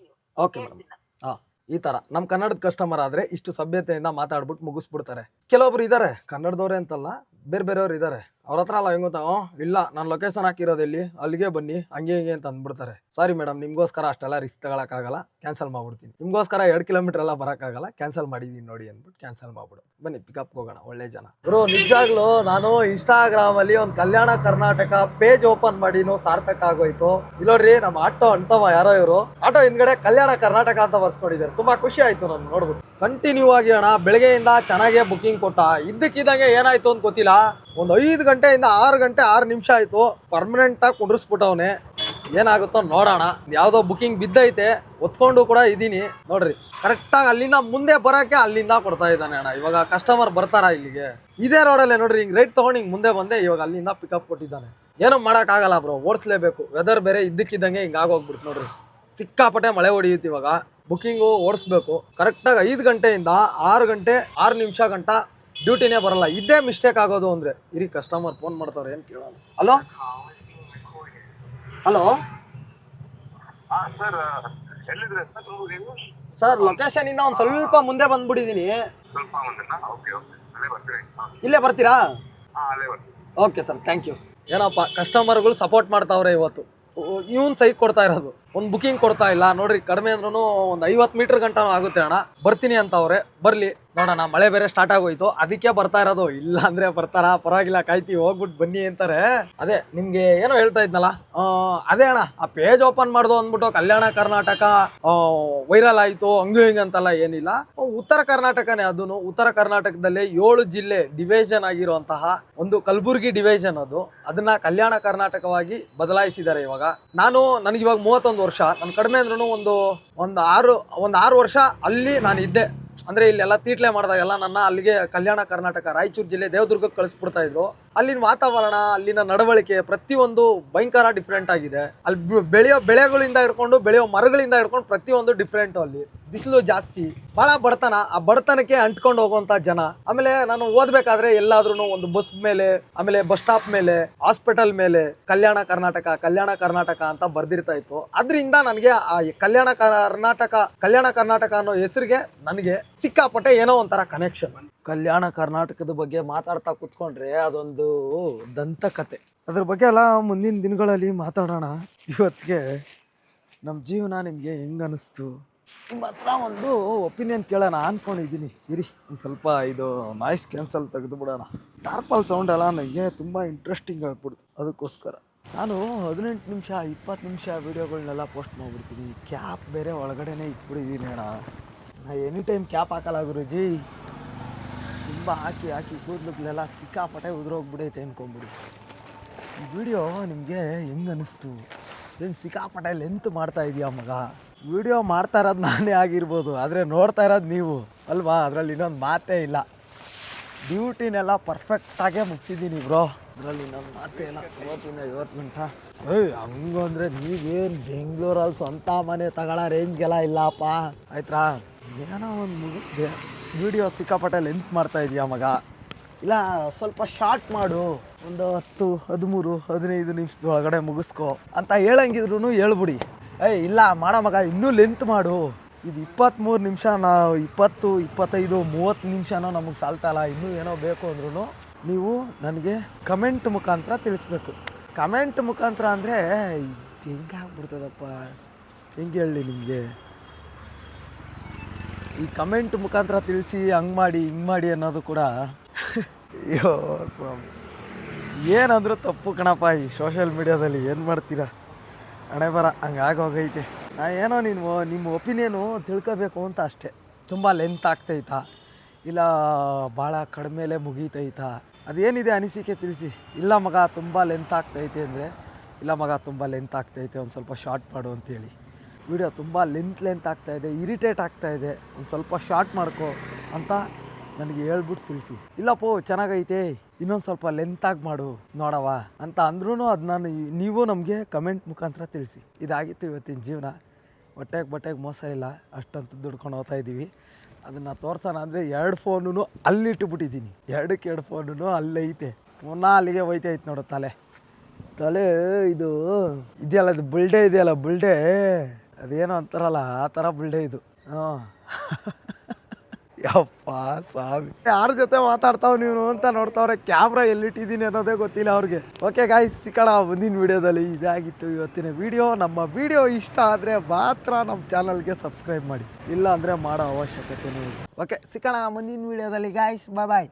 you. Okay madam. ಹಾ, ಈ ತರ ನಮ್ಮ ಕನ್ನಡದ ಕಸ್ಟಮರ್ ಆದ್ರೆ ಇಷ್ಟು ಸಭ್ಯತೆಯಿಂದ ಮಾತಾಡ್ಬಿಟ್ಟು ಮುಗಿಸ್ಬಿಡ್ತಾರೆ. ಕೆಲವೊಬ್ರು ಇದಾರೆ, ಕನ್ನಡದವ್ರೆ ಅಂತಲ್ಲ, ಬೇರೆಯವ್ರು ಇದಾರೆ. ಅವ್ರ ಹತ್ರ ಅಲ್ಲ ಹೆಂಗ್ ಗೊತ್ತಾ, ಇಲ್ಲ ನಾನು ಲೊಕೇಶನ್ ಹಾಕಿರೋದು ಎಲ್ಲಿ, ಅಲ್ಲಿಗೆ ಬನ್ನಿ, ಹಂಗೆ ಅಂತ ಅಂದ್ಬಿಡ್ತಾರೆ. ಸಾರಿ ಮೇಡಮ್, ನಿಮ್ಗೋಸ್ಕರ ಅಷ್ಟೆಲ್ಲ ರಿಸ್ಕ್ ತಗೊಳಕ್ಕಾಗಲ್ಲ, ಕ್ಯಾನ್ಸಲ್ ಮಾಡ್ಬಿಡ್ತೀನಿ. ನಿಮ್ಗೋಸ್ಕರ 2 ಕಿಲೋಮೀಟರ್ ಎಲ್ಲ ಬರೋಕ್ಕಾಗಲ್ಲ, ಕ್ಯಾನ್ಸಲ್ ಮಾಡಿದೀನಿ ನೋಡಿ ಅಂದ್ಬಿಟ್ಟು ಕ್ಯಾನ್ಸಲ್ ಮಾಡ್ಬಿಡು. ಬನ್ನಿ ಪಿಕಪ್ ಹೋಗೋಣ, ಒಳ್ಳೆ ಜನ. ಬ್ರೋ, ನಿಜಾಗ್ಲೂ ನಾನು ಇನ್ಸ್ಟಾಗ್ರಾಮ್ ಅಲ್ಲಿ ಒಂದು ಕಲ್ಯಾಣ ಕರ್ನಾಟಕ ಪೇಜ್ ಓಪನ್ ಮಾಡಿನೂ ಸಾರ್ಥಕ ಆಗೋಯ್ತು. ಇಲ್ಲೋಡ್ರಿ, ನಮ್ಮ ಆಟೋ ಅಂತವ ಯಾರೋ ಇವರು ಆಟೋ ಹಿಂದ್ಗಡೆ ಕಲ್ಯಾಣ ಕರ್ನಾಟಕ ಅಂತ ಬರ್ಸ್ಕೊಂಡಿದ್ದಾರೆ. ತುಂಬಾ ಖುಷಿ ಆಯ್ತು ನನ್ಗೆ ನೋಡ್ಬಿಟ್ಟು. ಕಂಟಿನ್ಯೂ ಆಗಿ ಅಣ್ಣ ಬೆಳಗ್ಗೆಯಿಂದ ಚೆನ್ನಾಗೇ ಬುಕಿಂಗ್ ಕೊಟ್ಟ. ಇದ್ದಕ್ಕಿದ್ದಂಗೆ ಏನಾಯ್ತು ಅಂತ ಗೊತ್ತಿಲ್ಲ, ಒಂದು 5 ಗಂಟೆಯಿಂದ 6 ಗಂಟೆ 6 ನಿಮಿಷ ಆಯ್ತು, ಪರ್ಮನೆಂಟ್ ಆಗಿ ಕುಂಡ್ರಿಸ್ಬಿಟ್ಟವನೆ. ಏನಾಗುತ್ತೋ ನೋಡೋಣ. ಯಾವ್ದೋ ಬುಕಿಂಗ್ ಬಿದ್ದೈತೆ, ಒತ್ಕೊಂಡು ಕೂಡ ಇದೀನಿ ನೋಡ್ರಿ. ಕರೆಕ್ಟಾಗಿ ಅಲ್ಲಿಂದ ಮುಂದೆ ಬರೋಕೆ ಅಲ್ಲಿಂದ ಕೊಡ್ತಾ ಇದ್ದಾನೆ ಅಣ್ಣ. ಇವಾಗ ಕಸ್ಟಮರ್ ಬರ್ತಾರ ಇಲ್ಲಿಗೆ, ಇದೇ ರೋಡಲ್ಲೇ ನೋಡ್ರಿ, ಹಿಂಗ್ ರೈಟ್ ತಗೊಂಡು ಹಿಂಗ್ ಮುಂದೆ ಬಂದೆ, ಇವಾಗ ಅಲ್ಲಿಂದ ಪಿಕಪ್ ಕೊಟ್ಟಿದ್ದಾನೆ. ಏನೂ ಮಾಡೋಕ್ಕಾಗಲ್ಲ ಬ್ರೋ, ಓಡಿಸ್ಲೇಬೇಕು. ವೆದರ್ ಬೇರೆ ಇದ್ದಕ್ಕಿದ್ದಂಗೆ ಹಿಂಗೆ ಆಗೋಗ್ಬಿಡ್ತು ನೋಡ್ರಿ. ಸಿಕ್ಕಾಪಟ್ಟೆ ಮಳೆ ಹೊಡಿಯುತ್ತೆ. ಇವಾಗ ಬುಕ್ಕಿಂಗು ಓಡಿಸ್ಬೇಕು. ಕರೆಕ್ಟಾಗಿ 5 ಗಂಟೆಯಿಂದ 6 ಗಂಟೆ 6 ನಿಮಿಷ ಗಂಟ ಡ್ಯೂಟಿನೇ ಬರಲ್ಲ. ಇದೇ ಮಿಸ್ಟೇಕ್ ಆಗೋದು ಅಂದ್ರೆ. ಇರಿ, ಕಸ್ಟಮರ್ ಫೋನ್ ಮಾಡ್ತಾವ್ರೆ, ಏನು ಕೇಳೋಣ. ಹಲೋ ಹಲೋ ಸರ್, ಲೊಕೇಶನ್ ಇಂದ ಒಂದು ಸ್ವಲ್ಪ ಮುಂದೆ ಬಂದ್ಬಿಟ್ಟಿದ್ದೀನಿ. ಇಲ್ಲೇ ಬರ್ತೀರಾ? Okay sir, thank you. ಏನಪ್ಪ, ಕಸ್ಟಮರ್ಗಳು ಸಪೋರ್ಟ್ ಮಾಡ್ತಾವ್ರೆ ಇವತ್ತು. ಇವನ್ ಸೈಕ್ ಕೊಡ್ತಾ ಇರೋದು, ಒಂದು ಬುಕಿಂಗ್ ಕೊಡ್ತಾ ಇಲ್ಲ ನೋಡ್ರಿ. ಕಡಿಮೆ ಅಂದ್ರೂ ಒಂದು 50 ಮೀಟರ್ ಗಂಟನೂ ಆಗುತ್ತೆ ಅಣ್ಣ. ಬರ್ತೀನಿ ಅಂತವ್ರೆ, ಬರ್ಲಿ ನೋಡೋಣ. ಮಳೆ ಬೇರೆ ಸ್ಟಾರ್ಟ್ ಆಗೋಯ್ತು, ಅದಕ್ಕೆ ಬರ್ತಾ ಇರೋದು. ಇಲ್ಲ ಅಂದ್ರೆ ಬರ್ತಾರ, ಪರವಾಗಿಲ್ಲ, ಕಾಯ್ತೀವಿ, ಹೋಗ್ಬಿಟ್ಟು ಬನ್ನಿ ಅಂತಾರೆ. ಅದೇ ನಿಮ್ಗೆ ಏನೋ ಹೇಳ್ತಾ ಇದ್ನಲ್ಲ, ಅದೇ ಅಣ್ಣ, ಆ ಪೇಜ್ ಓಪನ್ ಮಾಡ್ದು ಅಂದ್ಬಿಟ್ಟು ಕಲ್ಯಾಣ ಕರ್ನಾಟಕ ವೈರಲ್ ಆಯ್ತು ಹಂಗ ಹಿಂಗ ಅಂತಲ್ಲ, ಏನಿಲ್ಲ. ಉತ್ತರ ಕರ್ನಾಟಕನೇ. ಅದನ್ನು ಉತ್ತರ ಕರ್ನಾಟಕದಲ್ಲಿ 7 ಜಿಲ್ಲೆ ಡಿವಿಷನ್ ಆಗಿರುವಂತಹ ಒಂದು ಕಲಬುರ್ಗಿ ಡಿವಿಷನ್ ಅದು. ಅದನ್ನ ಕಲ್ಯಾಣ ಕರ್ನಾಟಕವಾಗಿ ಬದಲಾಯಿಸಿದ್ದಾರೆ ಇವಾಗ. ನನಗೆ ಇವಾಗ 31 ವರ್ಷ. ನಾನು ಕಡಿಮೆ ಅಂದ್ರೂ ಒಂದು 6 ವರ್ಷ ಅಲ್ಲಿ ನಾನು ಇದ್ದೆ. ಅಂದ್ರೆ ಇಲ್ಲೆಲ್ಲ ತೀಟ್ಲೆ ಮಾಡಿದಾಗೆಲ್ಲ ನನ್ನ ಅಲ್ಲಿಗೆ ಕಲ್ಯಾಣ ಕರ್ನಾಟಕ ರಾಯಚೂರು ಜಿಲ್ಲೆ ದೇವದುರ್ಗಕ್ಕೆ ಕಳಿಸ್ಬಿಡ್ತಾ ಇದ್ರು. ಅಲ್ಲಿನ ವಾತಾವರಣ, ಅಲ್ಲಿನ ನಡವಳಿಕೆ ಪ್ರತಿಯೊಂದು ಭಯಂಕರ ಡಿಫ್ರೆಂಟ್ ಆಗಿದೆ. ಅಲ್ಲಿ ಬೆಳೆಯೋ ಬೆಳೆಗಳಿಂದ ಹಿಡ್ಕೊಂಡು ಬೆಳೆಯೋ ಮರಗಳಿಂದ ಹಿಡ್ಕೊಂಡು ಪ್ರತಿಯೊಂದು ಡಿಫ್ರೆಂಟ್. ಅಲ್ಲಿ ಬಿಸಿಲು ಜಾಸ್ತಿ, ಬಹಳ ಬಡತನ. ಆ ಬಡತನಕ್ಕೆ ಅಂಟ್ಕೊಂಡು ಹೋಗುವಂತ ಜನ. ಆಮೇಲೆ ನಾನು ಓದ್ಬೇಕಾದ್ರೆ ಎಲ್ಲಾದ್ರೂ ಒಂದು ಬಸ್ ಮೇಲೆ, ಆಮೇಲೆ ಬಸ್ ಸ್ಟಾಪ್ ಮೇಲೆ, ಹಾಸ್ಪಿಟಲ್ ಮೇಲೆ ಕಲ್ಯಾಣ ಕರ್ನಾಟಕ ಅಂತ ಬರ್ದಿರ್ತಾ ಇತ್ತು. ಅದರಿಂದ ನನಗೆ ಆ ಕಲ್ಯಾಣ ಕರ್ನಾಟಕ ಅನ್ನೋ ಹೆಸರಿಗೆ ನನಗೆ ಸಿಕ್ಕಾಪಟ್ಟೆ ಏನೋ ಒಂಥರ ಕನೆಕ್ಷನ್. ಕಲ್ಯಾಣ ಕರ್ನಾಟಕದ ಬಗ್ಗೆ ಮಾತಾಡ್ತಾ ಕುತ್ಕೊಂಡ್ರೆ ಅದೊಂದು ದಂತಕತೆ. ಅದ್ರ ಬಗ್ಗೆ ಎಲ್ಲ ಮುಂದಿನ ದಿನಗಳಲ್ಲಿ ಮಾತಾಡೋಣ. ಇವತ್ತಿಗೆ ನಮ್ಮ ಜೀವನ ನಿಮಗೆ ಹೆಂಗೆ ಅನಿಸ್ತು, ನಿಮ್ಮ ಹತ್ರ ಒಂದು ಒಪಿನಿಯನ್ ಕೇಳೋಣ ಅಂದ್ಕೊಂಡಿದ್ದೀನಿ. ಇರಿ, ಒಂದು ಸ್ವಲ್ಪ ಇದು ನಾಯ್ಸ್ ಕ್ಯಾನ್ಸಲ್ ತೆಗೆದು ಬಿಡೋಣ. ಟಾರ್ಪಲ್ ಸೌಂಡ್ ಎಲ್ಲ ನನಗೆ ತುಂಬ ಇಂಟ್ರೆಸ್ಟಿಂಗ್ ಆಗಿಬಿಡ್ತು. ಅದಕ್ಕೋಸ್ಕರ ನಾನು 18 ನಿಮಿಷ 20 ನಿಮಿಷ ವೀಡಿಯೋಗಳನ್ನೆಲ್ಲ ಪೋಸ್ಟ್ ಮಾಡಿಬಿಡ್ತೀನಿ. ಕ್ಯಾಪ್ ಬೇರೆ ಒಳಗಡೆನೇ ಇಟ್ಬಿಟ್ಟಿದ್ದೀನಿ ಅಣ್ಣ. ನಾ ಎನಿ ಟೈಮ್ ಕ್ಯಾಪ್ ಹಾಕಲ್ಲ ಗುರುಜಿ. ತುಂಬ ಹಾಕಿ ಕೂದಲುಗಳೆಲ್ಲ ಸಿಕ್ಕಾಪಟ್ಟೆ ಉದುರೋಗ್ಬಿಡೈತೆ ಅಂದ್ಕೊಂಬಿಡಿ. ಈ ವಿಡಿಯೋ ನಿಮಗೆ ಹೆಂಗೆ ಅನ್ನಿಸ್ತು? ಏನು ಸಿಕ್ಕಾಪಟ್ಟೆ ಲೆಂತ್ ಮಾಡ್ತಾ ಇದೆಯಾ ಮಗ? ವಿಡಿಯೋ ಮಾಡ್ತಾ ಇರೋದು ನಾನೇ ಆಗಿರ್ಬೋದು, ಆದರೆ ನೋಡ್ತಾ ಇರೋದು ನೀವು ಅಲ್ವಾ? ಅದರಲ್ಲಿ ಇನ್ನೊಂದು ಮಾತೇ ಇಲ್ಲ. ಡ್ಯೂಟಿನೆಲ್ಲ ಪರ್ಫೆಕ್ಟಾಗೇ ಮುಗಿಸಿದ್ದೀನಿ ಬ್ರೋ. ಅದರಲ್ಲಿ ಇನ್ನೊಂದು ಮಾತೇ ಇಲ್ಲ. 50 ಗಂಟೆ ಹಂಗು ಅಂದರೆ ನೀವೇನು ಬೆಂಗಳೂರಲ್ಲಿ ಸ್ವಂತ ಮನೆ ತಗೊಳ್ಳೋ ರೇಂಜ್ಗೆಲ್ಲ ಇಲ್ಲಪ್ಪ, ಆಯ್ತಾ? ಏನೋ ಒಂದು ಮುಗಿಸ್ದೆ. ವಿಡಿಯೋ ಸಿಕ್ಕಾಪಟ್ಟೆ ಲೆಂತ್ ಮಾಡ್ತಾ ಇದೆಯಾ ಮಗ? ಇಲ್ಲ ಸ್ವಲ್ಪ ಶಾರ್ಟ್ ಮಾಡು, ಒಂದು 10, 13, 15 ನಿಮಿಷದ ಒಳಗಡೆ ಮುಗಿಸ್ಕೊ ಅಂತ ಹೇಳಂಗಿದ್ರು ಹೇಳ್ಬಿಡಿ. ಇಲ್ಲ ಮಾಡೋ ಮಗ, ಇನ್ನೂ ಲೆಂತ್ ಮಾಡು, ಇದು 23 ನಿಮಿಷ, ನಾವು 20, 25, 30 ನಿಮಿಷನೋ ನಮಗೆ ಸಾಲ್ತಲ್ಲ. ಇನ್ನೂ ಏನೋ ಬೇಕು ಅಂದ್ರೂ ನೀವು ನನಗೆ ಕಮೆಂಟ್ ಮುಖಾಂತರ ತಿಳಿಸ್ಬೇಕು. ಕಮೆಂಟ್ ಮುಖಾಂತರ ಅಂದರೆ ಹೆಂಗೆ ಆಗ್ಬಿಡ್ತದಪ್ಪ, ಹೆಂಗೆ ಹೇಳಿ ನಿಮಗೆ. ಈ ಕಮೆಂಟ್ ಮುಖಾಂತರ ತಿಳಿಸಿ ಹಂಗೆ ಮಾಡಿ ಹಿಂಗೆ ಮಾಡಿ ಅನ್ನೋದು ಕೂಡ ಅಯ್ಯೋ ಸ್ವಾಮಿ, ಏನಂದರೂ ತಪ್ಪು ಕಣಪ್ಪ ಈ ಸೋಷಿಯಲ್ ಮೀಡ್ಯಾದಲ್ಲಿ. ಏನು ಮಾಡ್ತೀರಾ, ಹಣೆ ಬರ ಹಂಗಾಗೋಗೈತೆ. ಏನೋ ನಿಮ್ಮ ಒಪಿನಿಯನು ತಿಳ್ಕೋಬೇಕು ಅಂತ ಅಷ್ಟೇ. ತುಂಬ ಲೆಂತ್ ಆಗ್ತೈತಾ ಇಲ್ಲ ಭಾಳ ಕಡಿಮೆಲೆ ಮುಗೀತೈತಾ, ಅದೇನಿದೆ ಅನಿಸಿಕೆ ತಿಳಿಸಿ. ಇಲ್ಲ ಮಗ ತುಂಬ ಲೆಂತ್ ಆಗ್ತೈತೆ ಅಂದರೆ, ಇಲ್ಲ ಮಗ ತುಂಬ ಲೆಂತ್ ಆಗ್ತೈತೆ ಒಂದು ಸ್ವಲ್ಪ ಶಾರ್ಟ್ ಮಾಡು ಅಂತೇಳಿ. ವಿಡಿಯೋ ತುಂಬ ಲೆಂತ್ ಆಗ್ತಾಯಿದೆ, ಇರಿಟೇಟ್ ಆಗ್ತಾಯಿದೆ, ಒಂದು ಸ್ವಲ್ಪ ಶಾರ್ಟ್ ಮಾಡ್ಕೊ ಅಂತ ನನಗೆ ಹೇಳ್ಬಿಟ್ಟು ತಿಳಿಸಿ. ಇಲ್ಲಪ್ಪೋ ಚೆನ್ನಾಗೈತೆ ಇನ್ನೊಂದು ಸ್ವಲ್ಪ ಲೆಂತಾಗಿ ಮಾಡು ನೋಡವ ಅಂತ ಅಂದ್ರೂ ಅದನ್ನ ನೀವು ನಮಗೆ ಕಮೆಂಟ್ ಮುಖಾಂತರ ತಿಳಿಸಿ. ಇದಾಗಿತ್ತು ಇವತ್ತಿನ ಜೀವನ. ಬಟ್ಟೆಗೆ ಮೋಸ ಇಲ್ಲ, ಅಷ್ಟಂತೂ ದುಡ್ಕೊಂಡು ಹೋಗ್ತಾ ಇದ್ದೀವಿ. ಅದನ್ನು ತೋರ್ಸೋಣ ಅಂದರೆ 2 ಫೋನು ಅಲ್ಲಿಟ್ಟುಬಿಟ್ಟಿದ್ದೀನಿ, 2 ಫೋನು ಅಲ್ಲೈತೆ. ಪುನಃ ಅಲ್ಲಿಗೆ ಹೋಯ್ತೈತೆ ನೋಡು ತಲೆ ಇದು ಇದೆಯಲ್ಲ, ಇದು ಬುಲ್ಡೆ ಇದೆಯಲ್ಲ, ಬುಲ್ಡೆ ಅದೇನೋ ಅಂತಾರಲ್ಲ ಆ ಥರ ಬುಲ್ಡೆ ಇದು. ಹಾಂ ಯಪ್ಪ ಸ್ವಾಮಿ, ಯಾರ ಜೊತೆ ಮಾತಾಡ್ತಾವ್ ನೀವು ಅಂತ ನೋಡ್ತಾವ್ರೆ. ಕ್ಯಾಮ್ರಾ ಎಲ್ಲಿಟ್ಟಿದ್ದೀನಿ ಅನ್ನೋದೇ ಗೊತ್ತಿಲ್ಲ ಅವ್ರಿಗೆ. ಓಕೆ ಗಾಯ್ಸ್, ಸಿಕ್ಕಣ ಮುಂದಿನ ವೀಡಿಯೋದಲ್ಲಿ. ಇದಾಗಿತ್ತು ಇವತ್ತಿನ ವಿಡಿಯೋ. ನಮ್ಮ ವಿಡಿಯೋ ಇಷ್ಟ ಆದರೆ ಮಾತ್ರ ನಮ್ಮ ಚಾನಲ್ಗೆ ಸಬ್ಸ್ಕ್ರೈಬ್ ಮಾಡಿ, ಇಲ್ಲ ಅಂದರೆ ಮಾಡೋ ಅವಶ್ಯಕತೆಯೂ ಇಲ್ಲ. ಓಕೆ, ಸಿಕ್ಕಣ ಮುಂದಿನ ವೀಡಿಯೋದಲ್ಲಿ ಗಾಯ್ಸ್. ಬಾಯ್.